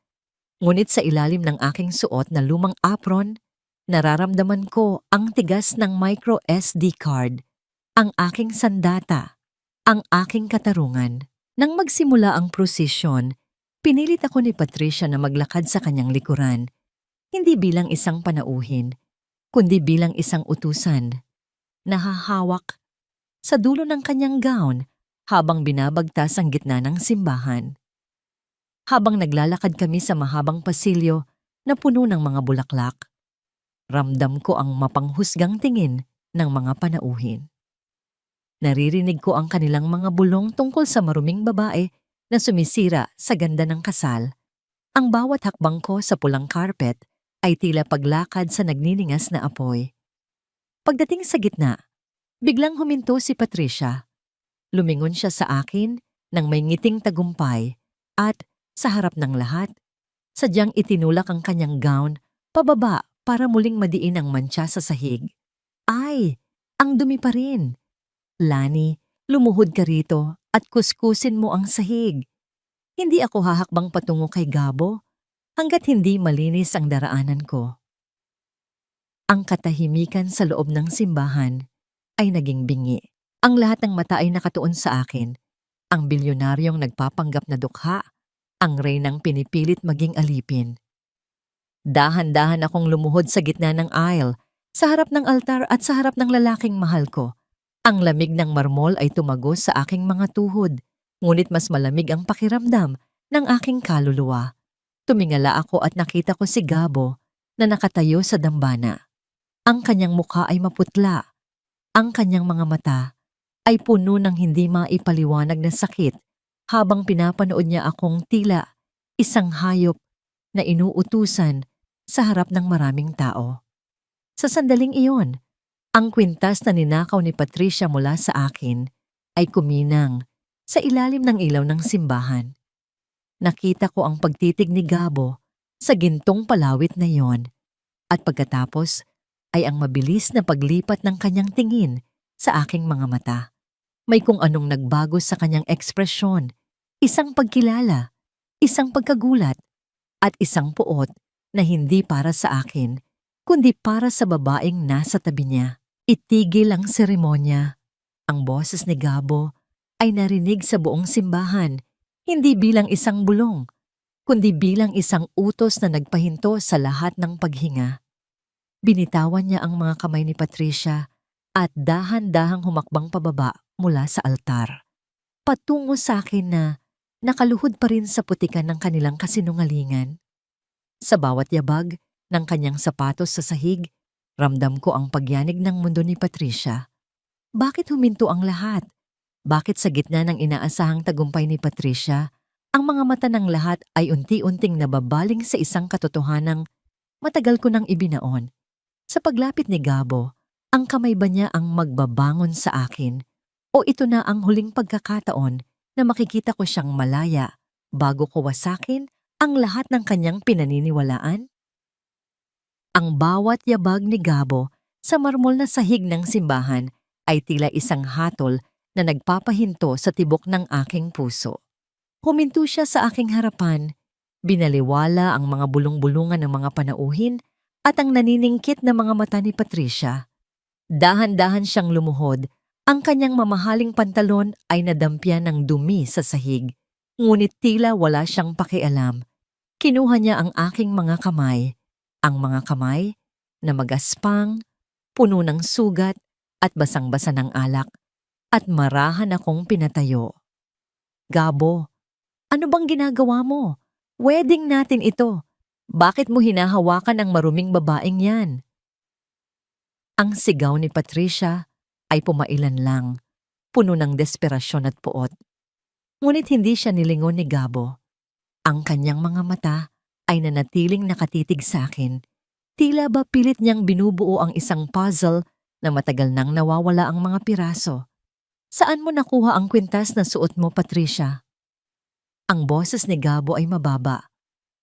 Ngunit sa ilalim ng aking suot na lumang apron, nararamdaman ko ang tigas ng micro SD card, ang aking sandata, ang aking katarungan. Nang magsimula ang prosesyon, pinilit ako ni Patricia na maglakad sa kanyang likuran, hindi bilang isang panauhin, kundi bilang isang utusan. Nahahawak sa dulo ng kanyang gown habang binabagtas ang gitna ng simbahan. Habang naglalakad kami sa mahabang pasilyo na puno ng mga bulaklak, ramdam ko ang mapanghusgang tingin ng mga panauhin. Naririnig ko ang kanilang mga bulong tungkol sa maruming babae na sumisira sa ganda ng kasal. Ang bawat hakbang ko sa pulang carpet ay tila paglakad sa nagniningas na apoy. Pagdating sa gitna, biglang huminto si Patricia. Lumingon siya sa akin nang may ngiting tagumpay at sa harap ng lahat, sadyang itinulak ang kanyang gown pababa para muling madiin ang mantsa sa sahig. Ay, ang dumi pa rin. Lani, lumuhod ka rito at kuskusin mo ang sahig. Hindi ako hahakbang patungo kay Gabo hanggat hindi malinis ang daraanan ko. Ang katahimikan sa loob ng simbahan ay naging bingi. Ang lahat ng mata ay nakatuon sa akin. Ang bilyonaryong nagpapanggap na dukha, ang reynang pinipilit maging alipin. Dahan-dahan akong lumuhod sa gitna ng aisle, sa harap ng altar at sa harap ng lalaking mahal ko. Ang lamig ng marmol ay tumagos sa aking mga tuhod, ngunit mas malamig ang pakiramdam ng aking kaluluwa. Tumingala ako at nakita ko si Gabo na nakatayo sa dambana. Ang kanyang mukha ay maputla. Ang kanyang mga mata ay puno ng hindi maipaliwanag na sakit habang pinapanood niya akong tila isang hayop na inuutusan sa harap ng maraming tao. Sa sandaling iyon, ang kwintas na ninakaw ni Patricia mula sa akin ay kuminang sa ilalim ng ilaw ng simbahan. Nakita ko ang pagtitig ni Gabo sa gintong palawit na iyon at pagkatapos ay ang mabilis na paglipat ng kanyang tingin sa aking mga mata. May kung anong nagbago sa kanyang ekspresyon, isang pagkilala, isang pagkagulat, at isang puot na hindi para sa akin, kundi para sa babaeng nasa tabi niya. Itigil ang seremonya. Ang boses ni Gabo ay narinig sa buong simbahan, hindi bilang isang bulong, kundi bilang isang utos na nagpahinto sa lahat ng paghinga. Binitawan niya ang mga kamay ni Patricia at dahan-dahang humakbang pababa mula sa altar. Patungo sa akin na nakaluhod pa rin sa putikan ng kanilang kasinungalingan. Sa bawat yabag ng kanyang sapatos sa sahig, ramdam ko ang pagyanig ng mundo ni Patricia. Bakit huminto ang lahat? Bakit sa gitna ng inaasahang tagumpay ni Patricia, ang mga mata ng lahat ay unti-unting nababaling sa isang katotohanang matagal ko nang ibinaon? Sa paglapit ni Gabo, ang kamay ba niya ang magbabangon sa akin? O ito na ang huling pagkakataon na makikita ko siyang malaya bago ko wasakin ang lahat ng kanyang pinaniniwalaan? Ang bawat yabag ni Gabo sa marmol na sahig ng simbahan ay tila isang hatol na nagpapahinto sa tibok ng aking puso. Huminto siya sa aking harapan, binaliwala ang mga bulong-bulungan ng mga panauhin at ang naniningkit na mga mata ni Patricia. Dahan-dahan siyang lumuhod, ang kanyang mamahaling pantalon ay nadampyan ng dumi sa sahig, ngunit tila wala siyang pakialam. Kinuha niya ang aking mga kamay, ang mga kamay na magaspang, puno ng sugat at basang-basa ng alak, at marahan akong pinatayo. Gabo, ano bang ginagawa mo? Wedding natin ito. Bakit mo hinahawakan ang maruming babaeng yan? Ang sigaw ni Patricia ay pumailan lang, puno ng desperasyon at puot. Ngunit hindi siya nilingon ni Gabo. Ang kanyang mga mata ay nanatiling nakatitig sa akin. Tila ba pilit niyang binubuo ang isang puzzle na matagal nang nawawala ang mga piraso. Saan mo nakuha ang kwintas na suot mo, Patricia? Ang boses ni Gabo ay mababa,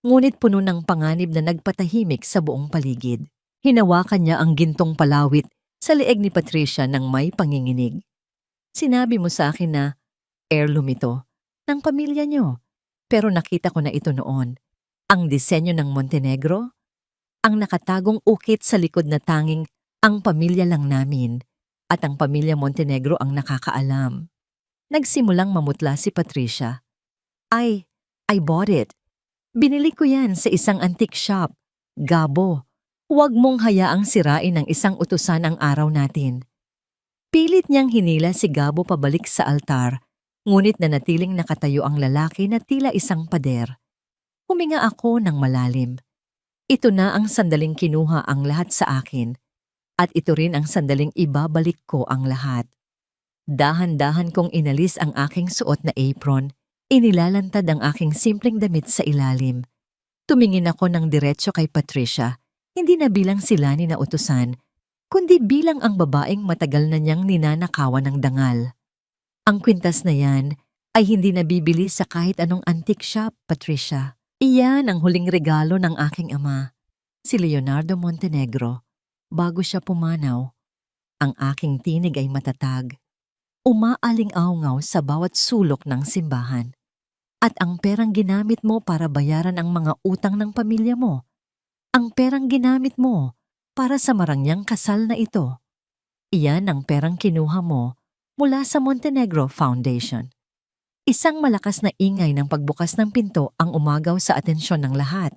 ngunit puno ng panganib na nagpatahimik sa buong paligid. Hinawakan niya ang gintong palawit sa leeg ni Patricia ng may panginginig. Sinabi mo sa akin na heirloom ito ng pamilya niyo, pero nakita ko na ito noon. Ang disenyo ng Montenegro, ang nakatagong ukit sa likod na tanging ang pamilya lang namin at ang pamilya Montenegro ang nakakaalam. Nagsimulang mamutla si Patricia. I bought it. Binili ko yan sa isang antique shop. Gabo, huwag mong hayaang sirain ng isang utusan ang araw natin. Pilit niyang hinila si Gabo pabalik sa altar, ngunit nanatiling nakatayo ang lalaki na tila isang pader. Huminga ako ng malalim. Ito na ang sandaling kinuha ang lahat sa akin, at ito rin ang sandaling ibabalik ko ang lahat. Dahan-dahan kong inalis ang aking suot na apron, inilalantad ang aking simpleng damit sa ilalim. Tumingin ako ng diretso kay Patricia, hindi na bilang sila ni na utusan, kundi bilang ang babaeng matagal na niyang ninanakawan ng dangal. Ang kwintas na yan ay hindi nabibili sa kahit anong antique shop, Patricia. Iyan ang huling regalo ng aking ama, si Leonardo Montenegro. Bago siya pumanaw, ang aking tinig ay matatag, umaaling-aungaw sa bawat sulok ng simbahan. At ang perang ginamit mo para bayaran ang mga utang ng pamilya mo, ang perang ginamit mo para sa marangyang kasal na ito, iyan ang perang kinuha mo mula sa Montenegro Foundation. Isang malakas na ingay ng pagbukas ng pinto ang umagaw sa atensyon ng lahat.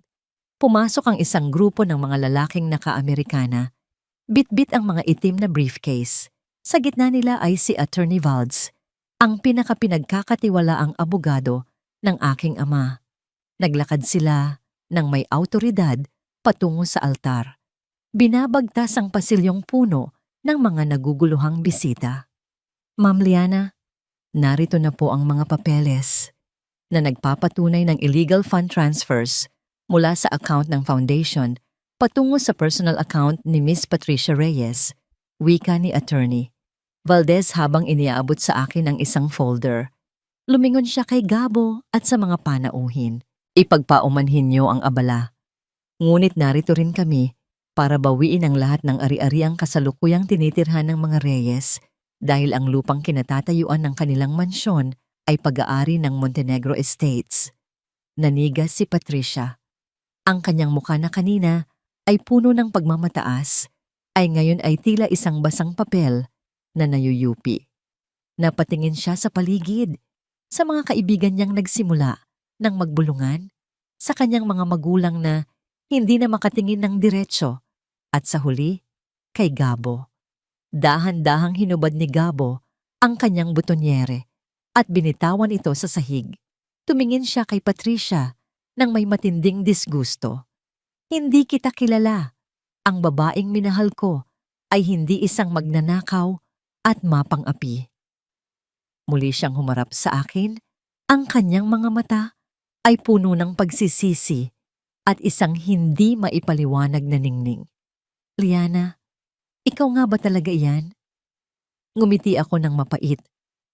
Pumasok ang isang grupo ng mga lalaking naka-Amerikana. Bitbit ang mga itim na briefcase. Sa gitna nila ay si Attorney Valdes, ang pinakapinagkakatiwalaang abogado ng aking ama. Naglakad sila ng may awtoridad patungo sa altar. Binabagtas ang pasilyong puno ng mga naguguluhang bisita. Ma'am Liana, narito na po ang mga papeles na nagpapatunay ng illegal fund transfers mula sa account ng foundation patungo sa personal account ni Miss Patricia Reyes, wika ni Attorney Valdes habang iniaabot sa akin ang isang folder. Lumingon siya kay Gabo at sa mga panauhin. Ipagpaumanhin niyo ang abala. Ngunit narito rin kami para bawiin ang lahat ng ari-ariang kasalukuyang tinitirhan ng mga Reyes dahil ang lupang kinatatayuan ng kanilang mansyon ay pag-aari ng Montenegro Estates. Nanigas si Patricia. Ang kanyang mukha na kanina ay puno ng pagmamataas, ay ngayon ay tila isang basang papel na nayuyupi. Napatingin siya sa paligid, sa mga kaibigan niyang nagsimula ng magbulungan, sa kanyang mga magulang na hindi na makatingin ng diretsyo, at sa huli, kay Gabo. Dahan-dahang hinubad ni Gabo ang kanyang butonyere at binitawan ito sa sahig. Tumingin siya kay Patricia nang may matinding disgusto. Hindi kita kilala. Ang babaeng minahal ko ay hindi isang magnanakaw at mapang-api. Muli siyang humarap sa akin, ang kanyang mga mata ay puno ng pagsisisi at isang hindi maipaliwanag na ningning. Liana, ikaw nga ba talaga iyan? Ngumiti ako ng mapait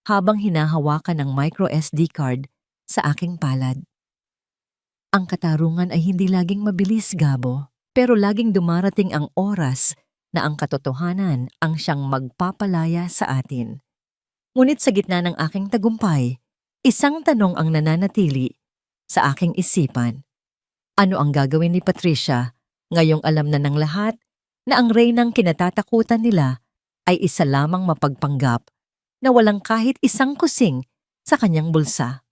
habang hinahawakan ng micro SD card sa aking palad. Ang katarungan ay hindi laging mabilis, Gabo, pero laging dumarating ang oras na ang katotohanan ang siyang magpapalaya sa atin. Ngunit sa gitna ng aking tagumpay, isang tanong ang nananatili sa aking isipan. Ano ang gagawin ni Patricia ngayong alam na ng lahat na ang reynang kinatatakutan nila ay isa lamang mapagpanggap na walang kahit isang kusing sa kanyang bulsa?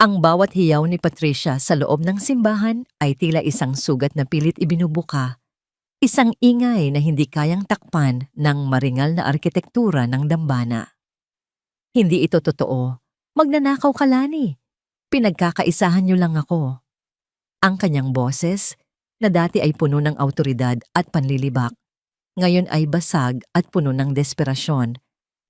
Ang bawat hiyaw ni Patricia sa loob ng simbahan ay tila isang sugat na pilit ibinubuka, isang ingay na hindi kayang takpan ng maringal na arkitektura ng dambana. Hindi ito totoo. Magnanakaw ka, Lani. Pinagkakaisahan niyo lang ako. Ang kanyang boses, na dati ay puno ng awtoridad at panlilibak, ngayon ay basag at puno ng desperasyon,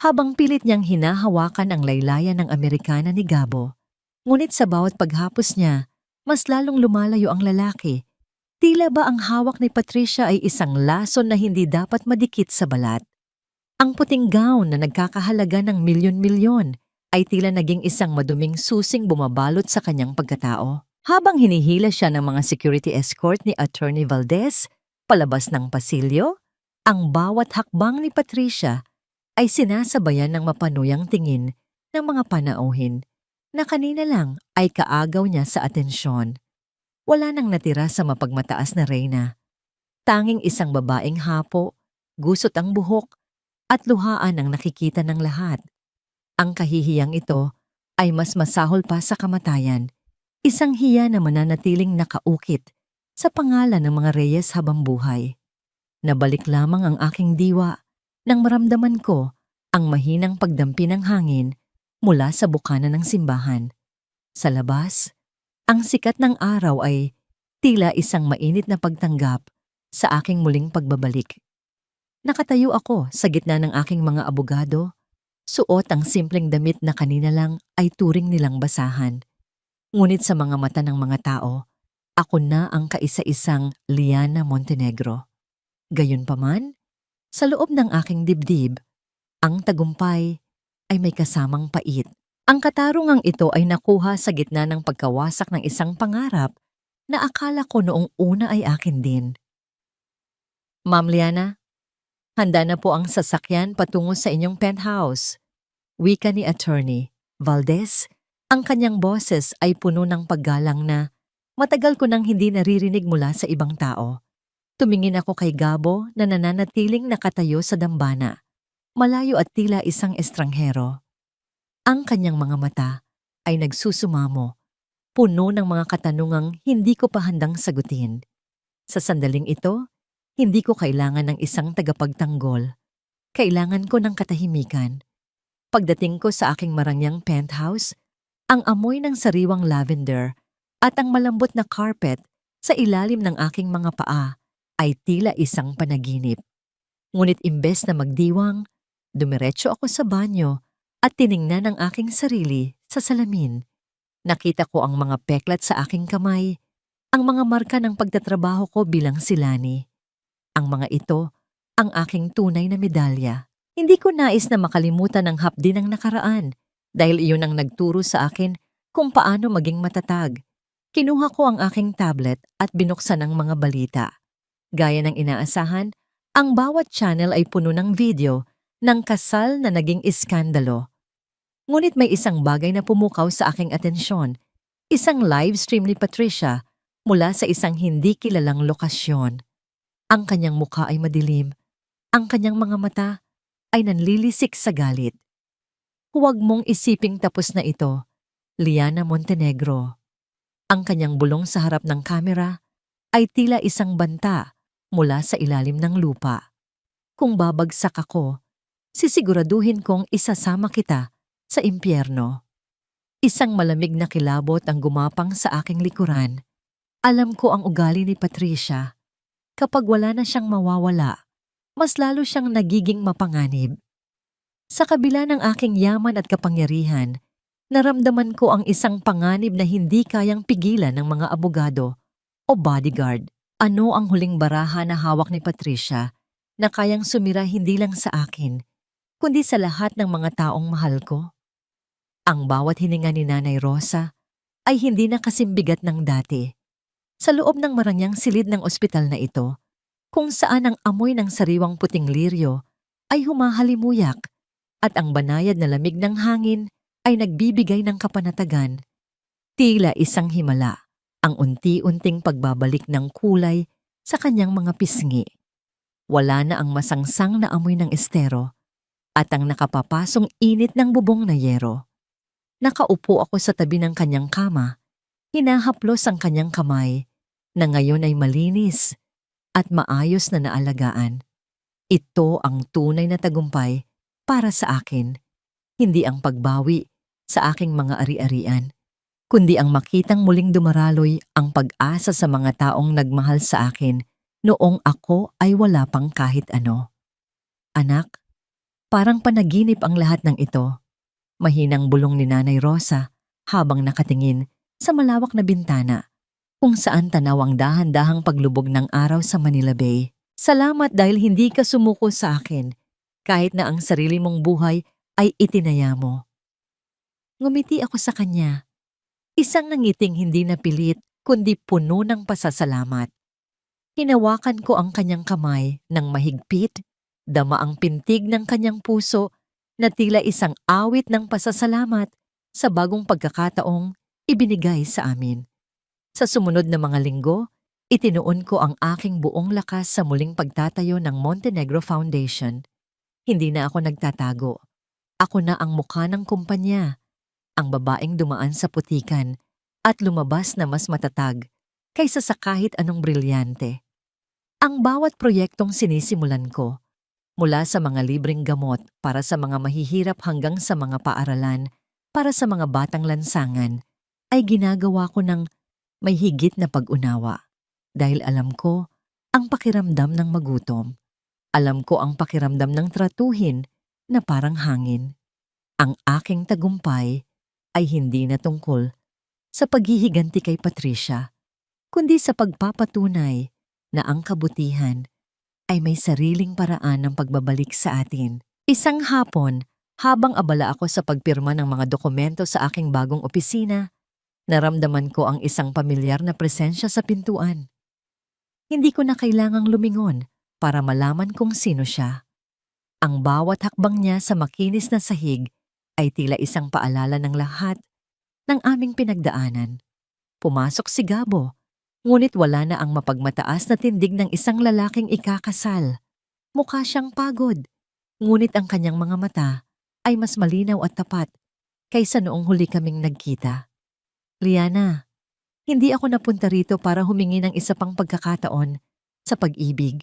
habang pilit niyang hinahawakan ang laylayan ng Amerikana ni Gabo. Ngunit sa bawat paghapos niya, mas lalong lumalayo ang lalaki. Tila ba ang hawak ni Patricia ay isang lason na hindi dapat madikit sa balat? Ang puting gown na nagkakahalaga ng milyon-milyon ay tila naging isang maduming susing bumabalot sa kanyang pagkatao. Habang hinihila siya ng mga security escort ni Attorney Valdes palabas ng pasilyo, ang bawat hakbang ni Patricia ay sinasabayan ng mapanuyang tingin ng mga panauhin na kanina lang ay kaagaw niya sa atensyon. Wala nang natira sa mapagmataas na reyna. Tanging isang babaeng hapo, gusot ang buhok, at luhaan ang nakikita ng lahat. Ang kahihiyang ito ay mas masahol pa sa kamatayan, isang hiya na mananatiling nakaukit sa pangalan ng mga Reyes habang buhay. Nabalik lamang ang aking diwa nang maramdaman ko ang mahinang pagdampi ng hangin mula sa bukana ng simbahan. Sa labas, ang sikat ng araw ay tila isang mainit na pagtanggap sa aking muling pagbabalik. Nakatayo ako sa gitna ng aking mga abogado, suot ang simpleng damit na kanina lang ay turing nilang basahan. Ngunit sa mga mata ng mga tao, ako na ang kaisa-isang Liana Montenegro. Gayunpaman, sa loob ng aking dibdib, ang tagumpay ay may kasamang pait. Ang katarungang ito ay nakuha sa gitna ng pagkawasak ng isang pangarap na akala ko noong una ay akin din. Ma'am Liana, handa na po ang sasakyan patungo sa inyong penthouse. Wika ni Attorney Valdes, Ang kanyang boses ay puno ng paggalang na matagal ko nang hindi naririnig mula sa ibang tao. Tumingin ako kay Gabo na nananatiling nakatayo sa dambana, malayo at tila isang estranghero. Ang kanyang mga mata ay nagsusumamo, puno ng mga katanungang hindi ko pa handang sagutin. Sa sandaling ito, hindi ko kailangan ng isang tagapagtanggol. Kailangan ko ng katahimikan. Pagdating ko sa aking marangyang penthouse, ang amoy ng sariwang lavender at ang malambot na carpet sa ilalim ng aking mga paa ay tila isang panaginip. Ngunit imbes na magdiwang, dumiretso ako sa banyo at tiningnan ang aking sarili sa salamin. Nakita ko ang mga peklat sa aking kamay, ang mga marka ng pagtatrabaho ko bilang silani. Ang mga ito, ang aking tunay na medalya. Hindi ko nais na makalimutan ang hapdi ng nakaraan dahil iyon ang nagturo sa akin kung paano maging matatag. Kinuha ko ang aking tablet at binuksan ang mga balita. Gaya ng inaasahan, ang bawat channel ay puno ng video ng kasal na naging iskandalo. Ngunit may isang bagay na pumukaw sa aking atensyon, isang live stream ni Patricia mula sa isang hindi kilalang lokasyon. Ang kanyang mukha ay madilim, ang kanyang mga mata ay nanlilisik sa galit. Huwag mong isiping tapos na ito, Liana Montenegro. Ang kanyang bulong sa harap ng kamera ay tila isang banta mula sa ilalim ng lupa. Kung babagsak ako, sisiguraduhin kong isasama kita sa impyerno. Isang malamig na kilabot ang gumapang sa aking likuran. Alam ko ang ugali ni Patricia. Kapag wala na siyang mawawala, mas lalo siyang nagiging mapanganib. Sa kabila ng aking yaman at kapangyarihan, naramdaman ko ang isang panganib na hindi kayang pigilan ng mga abogado o bodyguard. Ano ang huling baraha na hawak ni Patricia na kayang sumira hindi lang sa akin, kundi sa lahat ng mga taong mahal ko? Ang bawat hininga ni Nanay Rosa ay hindi na kasimbigat ng dati. Sa loob ng marangyang silid ng ospital na ito, kung saan ang amoy ng sariwang puting liryo ay humahalimuyak at ang banayad na lamig ng hangin ay nagbibigay ng kapanatagan. Tila isang himala ang unti-unting pagbabalik ng kulay sa kanyang mga pisngi. Wala na ang masangsang na amoy ng estero at ang nakapapasong init ng bubong na yero. Nakaupo ako sa tabi ng kanyang kama, hinahaplos ang kanyang kamay na ngayon ay malinis at maayos na naalagaan. Ito ang tunay na tagumpay para sa akin, hindi ang pagbawi sa aking mga ari-arian, kundi ang makitang muling dumaraloy ang pag-asa sa mga taong nagmahal sa akin noong ako ay wala pang kahit ano. Anak, parang panaginip ang lahat ng ito. Mahinang bulong ni Nanay Rosa habang nakatingin sa malawak na bintana kung saan tanaw ang dahan-dahang paglubog ng araw sa Manila Bay. Salamat dahil hindi ka sumuko sa akin, kahit na ang sarili mong buhay ay itinaya mo. Ngumiti ako sa kanya, isang nangiting hindi napilit kundi puno ng pasasalamat. Hinawakan ko ang kanyang kamay ng mahigpit, dama ang pintig ng kanyang puso na tila isang awit ng pasasalamat sa bagong pagkakataong ibinigay sa amin. Sa sumunod na mga linggo, itinuon ko ang aking buong lakas sa muling pagtatayo ng Montenegro Foundation. Hindi na ako nagtatago. Ako na ang mukha ng kumpanya, ang babaeng dumaan sa putikan at lumabas na mas matatag kaysa sa kahit anong brilyante. Ang bawat proyektong sinisimulan ko, mula sa mga libreng gamot para sa mga mahihirap hanggang sa mga paaralan para sa mga batang lansangan, ay ginagawa ko ng may higit na pag-unawa. Dahil alam ko ang pakiramdam ng magutom. Alam ko ang pakiramdam ng tratuhin na parang hangin. Ang aking tagumpay ay hindi na tungkol sa paghihiganti kay Patricia, kundi sa pagpapatunay na ang kabutihan ay may sariling paraan ng pagbabalik sa atin. Isang hapon, habang abala ako sa pagpirma ng mga dokumento sa aking bagong opisina, naramdaman ko ang isang pamilyar na presensya sa pintuan. Hindi ko na kailangang lumingon para malaman kung sino siya. Ang bawat hakbang niya sa makinis na sahig ay tila isang paalala ng lahat ng aming pinagdaanan. Pumasok si Gabo, ngunit wala na ang mapagmataas na tindig ng isang lalaking ikakasal. Mukha siyang pagod, ngunit ang kanyang mga mata ay mas malinaw at tapat kaysa noong huli kaming nagkita. Liana, hindi ako napunta rito para humingi ng isa pang pagkakataon sa pag-ibig.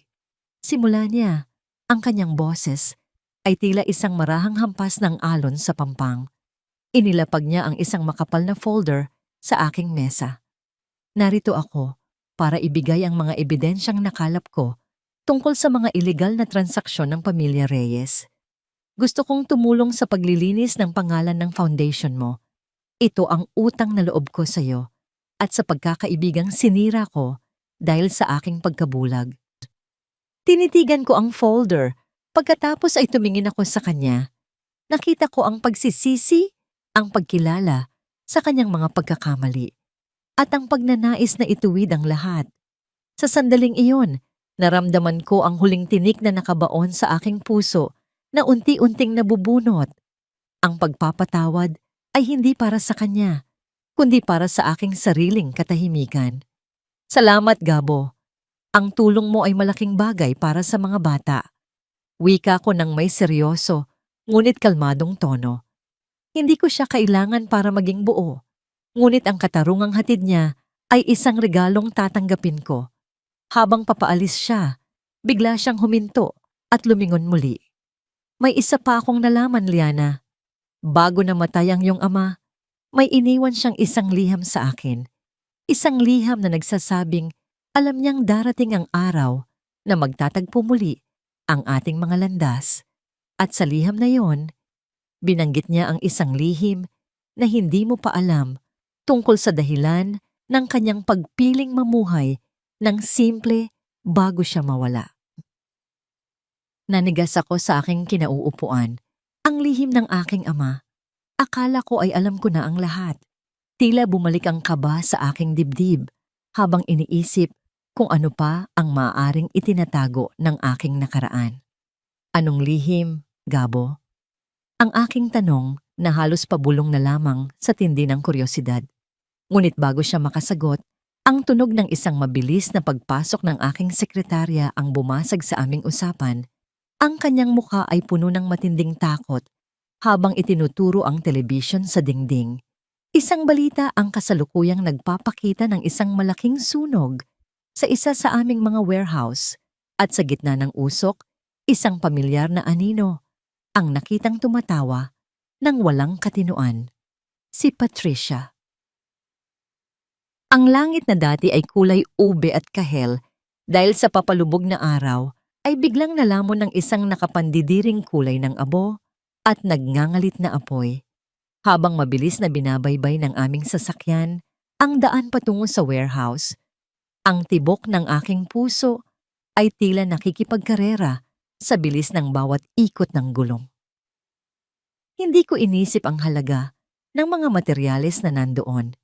Simula niya, ang kanyang boses ay tila isang marahang hampas ng alon sa pampang. Inilapag niya ang isang makapal na folder sa aking mesa. Narito ako para ibigay ang mga ebidensyang nakalap ko tungkol sa mga ilegal na transaksyon ng pamilya Reyes. Gusto kong tumulong sa paglilinis ng pangalan ng foundation mo. Ito ang utang na loob ko sa iyo at sa pagkakaibigang sinira ko dahil sa aking pagkabulag. Tinitigan ko ang folder. Pagkatapos ay tumingin ako sa kanya. Nakita ko ang pagsisisi, ang pagkilala sa kanyang mga pagkakamali, at ang pagnanais na ituwid ang lahat. Sa sandaling iyon, naramdaman ko ang huling tinik na nakabaon sa aking puso na unti-unting nabubunot. Ang pagpapatawad ay hindi para sa kanya, kundi para sa aking sariling katahimikan. Salamat, Gabo. Ang tulong mo ay malaking bagay para sa mga bata. Wika ko ng may seryoso, ngunit kalmadong tono. Hindi ko siya kailangan para maging buo, ngunit ang katarungang hatid niya ay isang regalong tatanggapin ko. Habang papaalis siya, bigla siyang huminto at lumingon muli. May isa pa akong nalaman, Liana. Bago namatay ang iyong ama, may iniwan siyang isang liham sa akin. Isang liham na nagsasabing alam niyang darating ang araw na magtatagpo muli ang ating mga landas. At sa liham na yon, binanggit niya ang isang lihim na hindi mo pa alam tungkol sa dahilan ng kanyang pagpiling mamuhay ng simple bago siya mawala. Nanigas ako sa aking kinauupuan. Ang lihim ng aking ama. Akala ko ay alam ko na ang lahat. Tila bumalik ang kaba sa aking dibdib habang iniisip kung ano pa ang maaaring itinatago ng aking nakaraan. Anong lihim, Gabo? Ang aking tanong na halos pabulong na lamang sa tindi ng kuryosidad. Ngunit bago siya makasagot, ang tunog ng isang mabilis na pagpasok ng aking sekretarya ang bumasag sa aming usapan. Ang kanyang mukha ay puno ng matinding takot habang itinuturo ang telebisyon sa dingding. Isang balita ang kasalukuyang nagpapakita ng isang malaking sunog sa isa sa aming mga warehouse at sa gitna ng usok, isang pamilyar na anino ang nakitang tumatawa ng walang katinuan. Si Patricia. Ang langit na dati ay kulay ube at kahel dahil sa papalubog na araw ay biglang nalamon ng isang nakapandidiring kulay ng abo at nagngangalit na apoy. Habang mabilis na binabaybay ng aming sasakyan ang daan patungo sa warehouse, ang tibok ng aking puso ay tila nakikipagkarera sa bilis ng bawat ikot ng gulong. Hindi ko inisip ang halaga ng mga materyales na nandoon.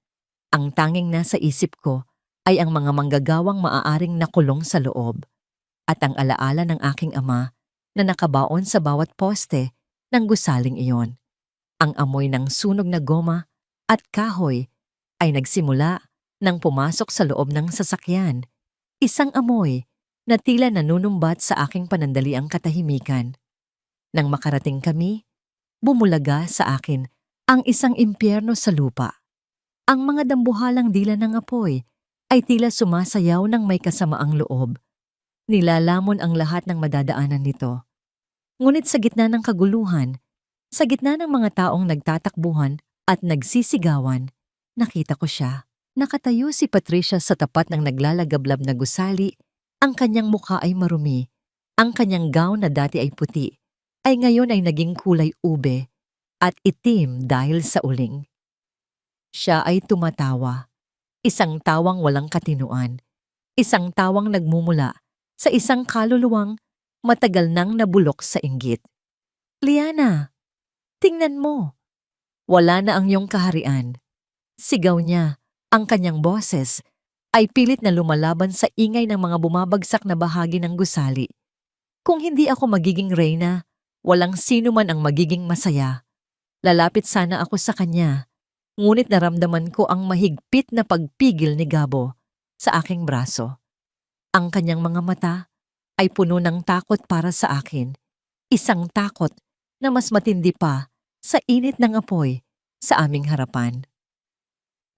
Ang tanging nasa isip ko ay ang mga manggagawang maaaring nakulong sa loob at ang alaala ng aking ama na nakabaon sa bawat poste ng gusaling iyon. Ang amoy ng sunog na goma at kahoy ay nagsimula nang pumasok sa loob ng sasakyan. Isang amoy na tila nanunumbat sa aking panandaliang katahimikan. Nang makarating kami, bumulaga sa akin ang isang impyerno sa lupa. Ang mga dambuhalang dila ng apoy ay tila sumasayaw ng may kasamaang loob. Nilalamon ang lahat ng madadaanan nito. Ngunit sa gitna ng kaguluhan, sa gitna ng mga taong nagtatakbuhan at nagsisigawan, nakita ko siya. Nakatayo si Patricia sa tapat ng naglalagablab na gusali. Ang kanyang mukha ay marumi. Ang kanyang gown na dati ay puti, ay ngayon ay naging kulay ube at itim dahil sa uling. Siya ay tumatawa. Isang tawang walang katinuan. Isang tawang nagmumula sa isang kaluluwang matagal nang nabulok sa inggit. Liana, tingnan mo. Wala na ang iyong kaharian. Sigaw niya. Ang kanyang boses ay pilit na lumalaban sa ingay ng mga bumabagsak na bahagi ng gusali. Kung hindi ako magiging reyna, walang sino man ang magiging masaya. Lalapit sana ako sa kanya. Ngunit naramdaman ko ang mahigpit na pagpigil ni Gabo sa aking braso. Ang kanyang mga mata ay puno ng takot para sa akin. Isang takot na mas matindi pa sa init ng apoy sa aming harapan.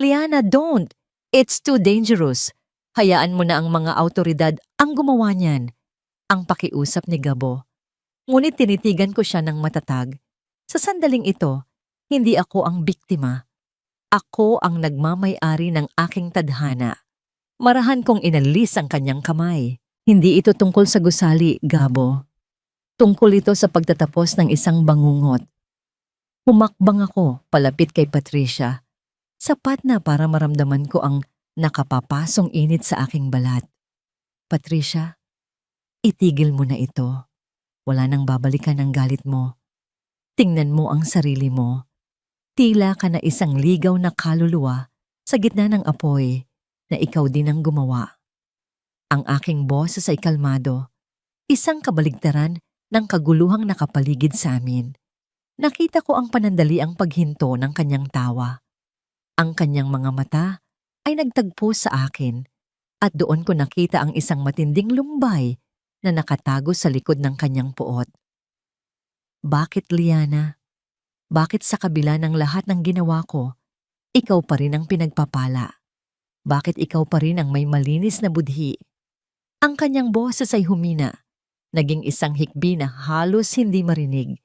Liana, don't! It's too dangerous. Hayaan mo na ang mga autoridad ang gumawa niyan. Ang pakiusap ni Gabo. Ngunit tinitigan ko siya ng matatag. Sa sandaling ito, hindi ako ang biktima. Ako ang nagmamay-ari ng aking tadhana. Marahan kong inalis ang kanyang kamay. Hindi ito tungkol sa gusali, Gabo. Tungkol ito sa pagtatapos ng isang bangungot. Humakbang ako palapit kay Patricia. Sapat na para maramdaman ko ang nakapapasong init sa aking balat. Patricia, itigil mo na ito. Wala nang babalikan ang galit mo. Tingnan mo ang sarili mo. Tila ka na isang ligaw na kaluluwa sa gitna ng apoy na ikaw din ang gumawa. Ang aking boses ay kalmado, isang kabaligtaran ng kaguluhang nakapaligid sa amin. Nakita ko ang panandaliang paghinto ng kanyang tawa. Ang kanyang mga mata ay nagtagpo sa akin at doon ko nakita ang isang matinding lumbay na nakatago sa likod ng kanyang puot. Bakit, Liana? Bakit sa kabila ng lahat ng ginawa ko, ikaw pa rin ang pinagpapala? Bakit ikaw pa rin ang may malinis na budhi? Ang kanyang boses ay humina, naging isang hikbi na halos hindi marinig.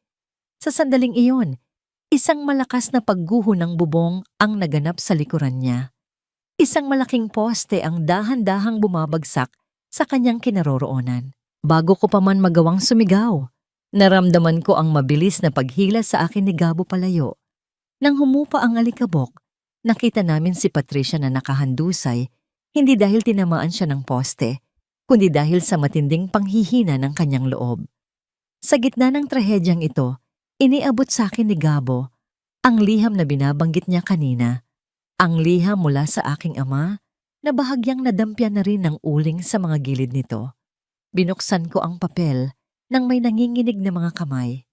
Sa sandaling iyon, isang malakas na pagguho ng bubong ang naganap sa likuran niya. Isang malaking poste ang dahan-dahang bumabagsak sa kanyang kinaroroonan. Bago ko pa man magawang sumigaw, naramdaman ko ang mabilis na paghila sa akin ni Gabo palayo. Nang humupa ang alikabok, nakita namin si Patricia na nakahandusay, hindi dahil tinamaan siya ng poste, kundi dahil sa matinding panghihina ng kanyang loob. Sa gitna ng trahedyang ito, iniabot sa akin ni Gabo ang liham na binabanggit niya kanina. Ang liham mula sa aking ama na bahagyang nadampyan na rin ng uling sa mga gilid nito. Binuksan ko ang papel nang may nanginginig na mga kamay.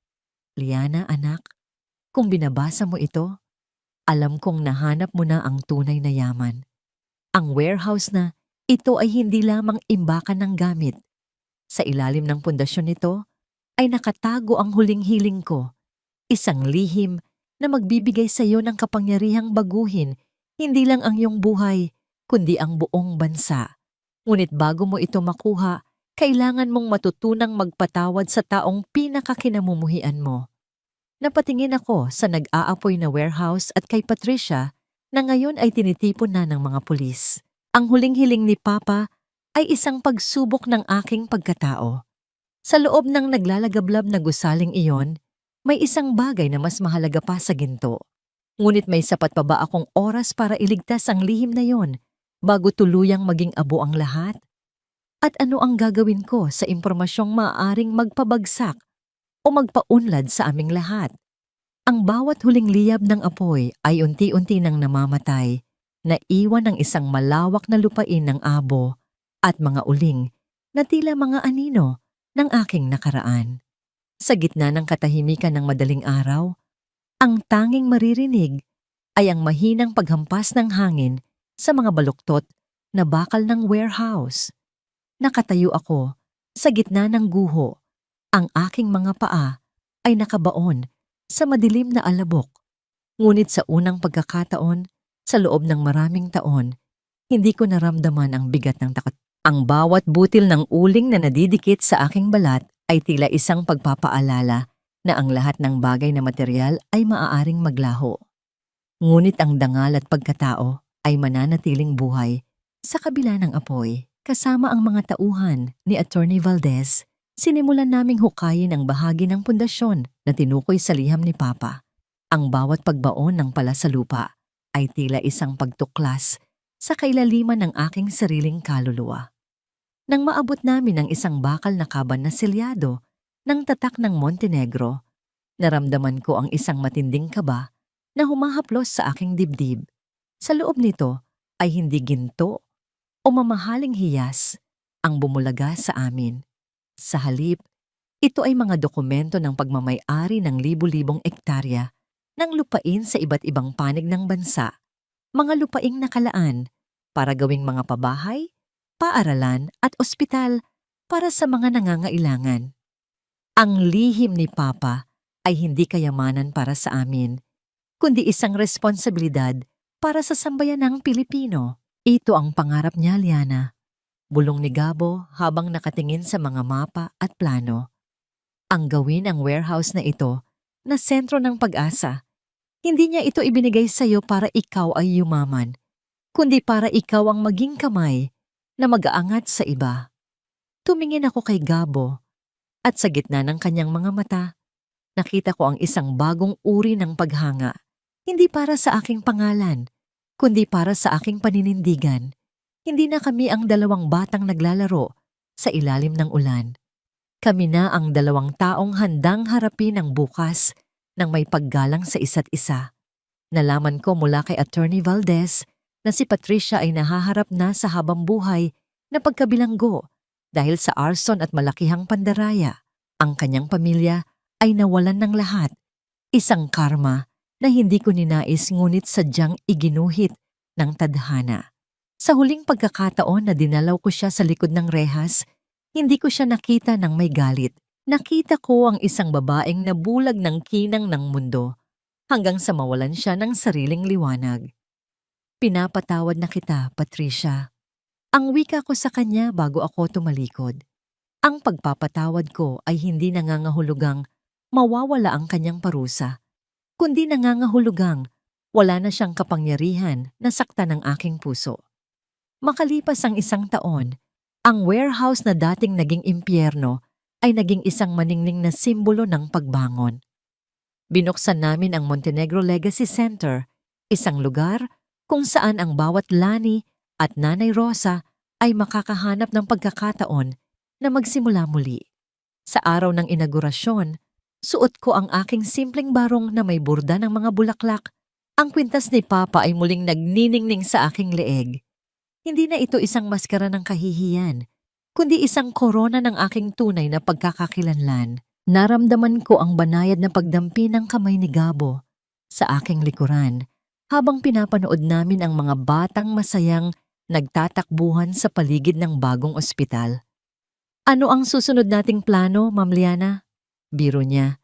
Liana, anak, kung binabasa mo ito, alam kong nahanap mo na ang tunay na yaman. Ang warehouse na ito ay hindi lamang imbakan ng gamit. Sa ilalim ng pundasyon nito ay nakatago ang huling hiling ko, isang lihim na magbibigay sa iyo ng kapangyarihang baguhin hindi lang ang iyong buhay, kundi ang buong bansa. Ngunit bago mo ito makuha, kailangan mong matutunang magpatawad sa taong pinakakinamumuhian mo. Napatingin ako sa nag-aapoy na warehouse at kay Patricia na ngayon ay tinitipon na ng mga pulis. Ang huling hiling ni Papa ay isang pagsubok ng aking pagkatao. Sa loob ng naglalagablab na gusaling iyon, may isang bagay na mas mahalaga pa sa ginto. Ngunit may sapat pa ba akong oras para iligtas ang lihim na yon bago tuluyang maging abo ang lahat? At ano ang gagawin ko sa impormasyong maaaring magpabagsak o magpaunlad sa aming lahat? Ang bawat huling liyab ng apoy ay unti-unti nang namamatay, na iwan ng isang malawak na lupain ng abo at mga uling na tila mga anino ng aking nakaraan. Sa gitna ng katahimikan ng madaling araw, ang tanging maririnig ay ang mahinang paghampas ng hangin sa mga baluktot na bakal ng warehouse. Nakatayo ako sa gitna ng guho. Ang aking mga paa ay nakabaon sa madilim na alabok. Ngunit sa unang pagkakataon, sa loob ng maraming taon, hindi ko naramdaman ang bigat ng takot. Ang bawat butil ng uling na nadidikit sa aking balat ay tila isang pagpapaalala na ang lahat ng bagay na material ay maaaring maglaho. Ngunit ang dangal at pagkatao ay mananatiling buhay sa kabila ng apoy. Kasama ang mga tauhan ni Attorney Valdez, sinimulan naming hukayin ang bahagi ng pundasyon na tinukoy sa liham ni Papa. Ang bawat pagbaon ng pala sa lupa ay tila isang pagtuklas sa kailaliman ng aking sariling kaluluwa. Nang maabot namin ang isang bakal na kaban na selyado ng tatak ng Montenegro, naramdaman ko ang isang matinding kaba na humahaplos sa aking dibdib. Sa loob nito ay hindi ginto o mamahaling hiyas ang bumulaga sa amin. Sa halip, ito ay mga dokumento ng pagmamay-ari ng libu-libong ektarya ng lupain sa iba't ibang panig ng bansa, mga lupaing nakalaan para gawing mga pabahay, paaralan at ospital para sa mga nangangailangan. Ang lihim ni Papa ay hindi kayamanan para sa amin, kundi isang responsibilidad para sa sambayanang Pilipino. Ito ang pangarap niya, Liana. Bulong ni Gabo habang nakatingin sa mga mapa at plano. Ang gawin ang warehouse na ito na sentro ng pag-asa. Hindi niya ito ibinigay sa iyo para ikaw ay yumaman, kundi para ikaw ang maging kamay na mag-aangat sa iba. Tumingin ako kay Gabo at sa gitna ng kanyang mga mata, nakita ko ang isang bagong uri ng paghanga, hindi para sa aking pangalan, kundi para sa aking paninindigan. Hindi na kami ang dalawang batang naglalaro sa ilalim ng ulan. Kami na ang dalawang taong handang harapin ang bukas ng may paggalang sa isa't isa. Nalaman ko mula kay Attorney Valdez na si Patricia ay nahaharap na sa habang buhay na pagkabilanggo dahil sa arson at malakihang pandaraya. Ang kanyang pamilya ay nawalan ng lahat. Isang karma na hindi ko ninais ngunit sadyang iginuhit ng tadhana. Sa huling pagkakataon na dinalaw ko siya sa likod ng rehas, hindi ko siya nakita ng may galit. Nakita ko ang isang babaeng nabulag ng kinang ng mundo hanggang sa mawalan siya ng sariling liwanag. Pinapatawad na kita, Patricia. Ang wika ko sa kanya bago ako tumalikod. Ang pagpapatawad ko ay hindi nangangahulugang mawawala ang kanyang parusa, kundi nangangahulugang wala na siyang kapangyarihan na saktan ng aking puso. Makalipas ang isang taon, ang warehouse na dating naging impyerno ay naging isang maningning na simbolo ng pagbangon. Binuksan namin ang Montenegro Legacy Center, isang lugar kung saan ang bawat Lani at Nanay Rosa ay makakahanap ng pagkakataon na magsimula muli. Sa araw ng inaugurasyon, suot ko ang aking simpleng barong na may burda ng mga bulaklak. Ang kwintas ni Papa ay muling nagniningning sa aking leeg. Hindi na ito isang maskara ng kahihiyan, kundi isang korona ng aking tunay na pagkakakilanlan. Naramdaman ko ang banayad na pagdampi ng kamay ni Gabo sa aking likuran habang pinapanood namin ang mga batang masayang nagtatakbuhan sa paligid ng bagong ospital. Ano ang susunod nating plano, Ma'am Liana? Biro niya,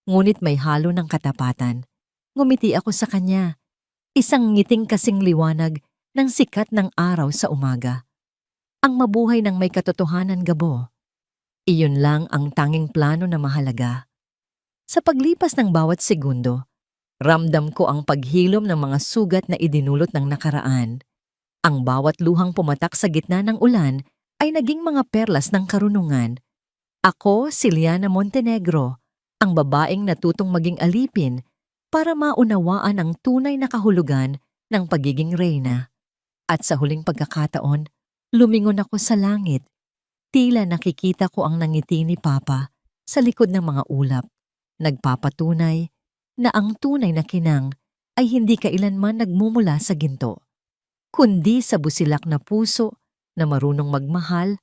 ngunit may halo ng katapatan. Ngumiti ako sa kanya, isang ngiting kasing liwanag ng sikat ng araw sa umaga. Ang mabuhay ng may katotohanan, Gabo. Iyon lang ang tanging plano na mahalaga. Sa paglipas ng bawat segundo, ramdam ko ang paghilom ng mga sugat na idinulot ng nakaraan. Ang bawat luhang pumatak sa gitna ng ulan ay naging mga perlas ng karunungan. Ako, si Liana Montenegro, ang babaeng natutong maging alipin para maunawaan ang tunay na kahulugan ng pagiging reyna. At sa huling pagkakataon, lumingon ako sa langit. Tila nakikita ko ang nangiti ni Papa sa likod ng mga ulap. Nagpapatunay na ang tunay na kinang ay hindi kailanman nagmumula sa ginto, kundi sa busilak na puso na marunong magmahal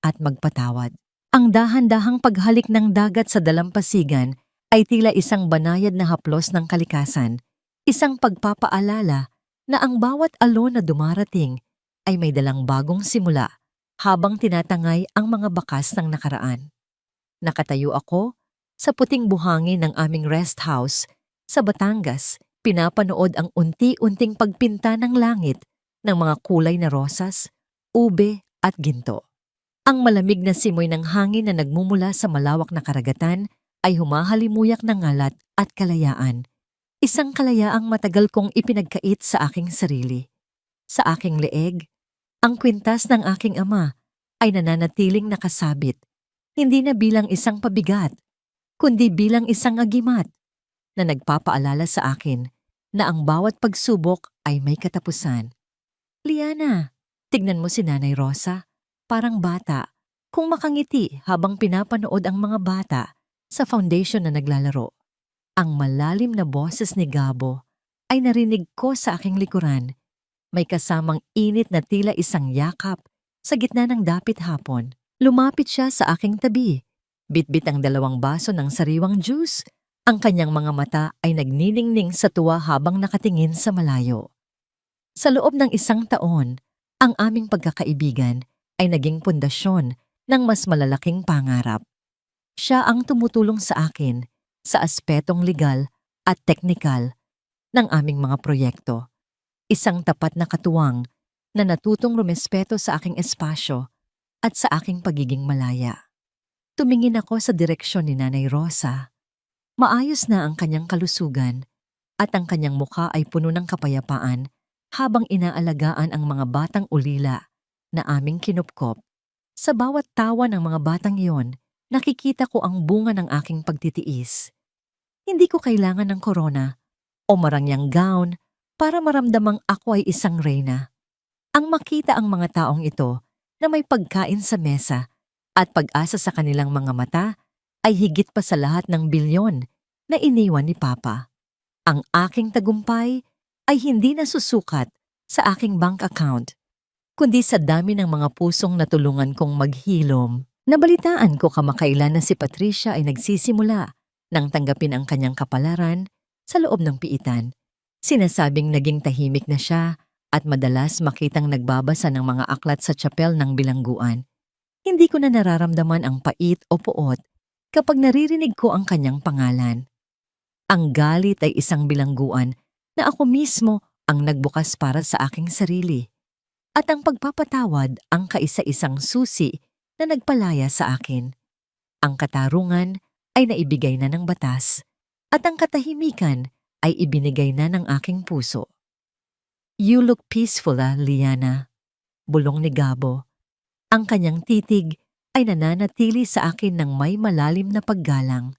at magpatawad. Ang dahan-dahang paghalik ng dagat sa dalampasigan ay tila isang banayad na haplos ng kalikasan, isang pagpapaalala na ang bawat alon na dumarating ay may dalang bagong simula habang tinatangay ang mga bakas ng nakaraan. Nakatayo ako sa puting buhangin ng aming rest house sa Batangas, pinapanood ang unti-unting pagpinta ng langit ng mga kulay na rosas, ube at ginto. Ang malamig na simoy ng hangin na nagmumula sa malawak na karagatan ay humahalimuyak ng ngalat at kalayaan. Isang kalayaang matagal kong ipinagkait sa aking sarili. Sa aking leeg, ang kwintas ng aking ama ay nananatiling nakasabit, hindi na bilang isang pabigat, kundi bilang isang agimat na nagpapaalala sa akin na ang bawat pagsubok ay may katapusan. Liana, tignan mo si Nanay Rosa, parang bata, kung makangiti habang pinapanood ang mga bata sa foundation na naglalaro. Ang malalim na boses ni Gabo ay narinig ko sa aking likuran. May kasamang init na tila isang yakap sa gitna ng dapit hapon. Lumapit siya sa aking tabi. Bitbit ang 2 baso ng sariwang juice Ang kanyang mga mata ay nagniningning sa tuwa habang nakatingin sa malayo. Sa loob ng 1 taon, ang aming pagkakaibigan ay naging pundasyon ng mas malalaking pangarap. Siya ang tumutulong sa akin sa aspetong legal at teknikal ng aming mga proyekto. Isang tapat na katuwang na natutong rumespeto sa aking espasyo at sa aking pagiging malaya. Tumingin ako sa direksyon ni Nanay Rosa. Maayos na ang kanyang kalusugan at ang kanyang mukha ay puno ng kapayapaan habang inaalagaan ang mga batang ulila na aming kinupkop. Sa bawat tawa ng mga batang iyon, nakikita ko ang bunga ng aking pagtitiis. Hindi ko kailangan ng korona o marangyang gown para maramdamang ako ay isang reyna. Ang makita ang mga taong ito na may pagkain sa mesa at pag-asa sa kanilang mga mata ay higit pa sa lahat ng bilyon na iniwan ni Papa. Ang aking tagumpay ay hindi nasusukat sa aking bank account, kundi sa dami ng mga pusong natulungan kong maghilom. Nabalitaan ko kamakailan na si Patricia ay nagsisimula nang tanggapin ang kanyang kapalaran sa loob ng piitan. Sinasabing naging tahimik na siya at madalas makitang nagbabasa ng mga aklat sa tsapel ng bilangguan. Hindi ko na nararamdaman ang pait o puot kapag naririnig ko ang kanyang pangalan. Ang galit ay isang bilangguan na ako mismo ang nagbukas para sa aking sarili. At ang pagpapatawad ang kaisa-isang susi na nagpalaya sa akin. Ang katarungan ay naibigay na ng batas at ang katahimikan ay ibinigay na ng aking puso. "You look peaceful, Liana," bulong ni Gabo. Ang kanyang titig ay nananatili sa akin ng may malalim na paggalang.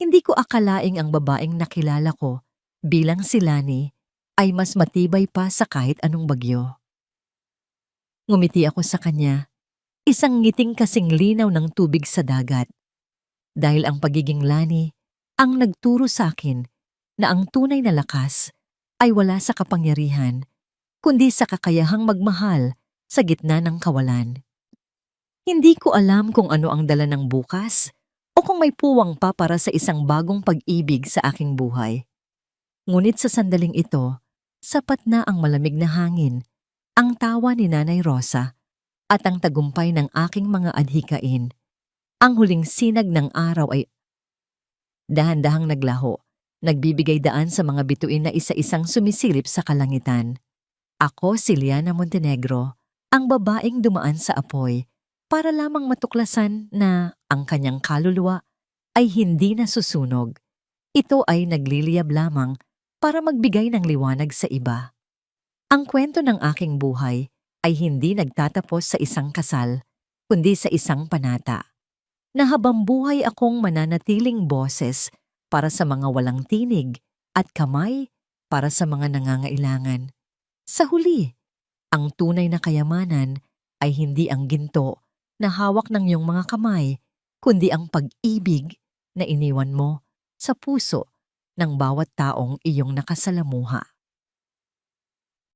Hindi ko akalaing ang babaeng nakilala ko bilang si Lani ay mas matibay pa sa kahit anong bagyo. Ngumiti ako sa kanya, isang ngiting kasing linaw ng tubig sa dagat. Dahil ang pagiging Lani ang nagturo sa akin na ang tunay na lakas ay wala sa kapangyarihan, kundi sa kakayahang magmahal sa gitna ng kawalan. Hindi ko alam kung ano ang dala ng bukas o kung may puwang pa para sa isang bagong pag-ibig sa aking buhay. Ngunit sa sandaling ito, sapat na ang malamig na hangin, ang tawa ni Nanay Rosa, at ang tagumpay ng aking mga adhikain. Ang huling sinag ng araw ay dahan-dahang naglaho, nagbibigay daan sa mga bituin na isa-isang sumisilip sa kalangitan. Ako si Liana Montenegro, ang babaeng dumaan sa apoy para lamang matuklasan na ang kanyang kaluluwa ay hindi nasusunog. Ito ay nagliliyab lamang para magbigay ng liwanag sa iba. Ang kwento ng aking buhay ay hindi nagtatapos sa isang kasal, kundi sa isang panata. Na habang buhay akong mananatiling boses para sa mga walang tinig at kamay para sa mga nangangailangan. Sa huli, ang tunay na kayamanan ay hindi ang ginto na hawak ng iyong mga kamay, kundi ang pag-ibig na iniwan mo sa puso ng bawat taong iyong nakasalamuha.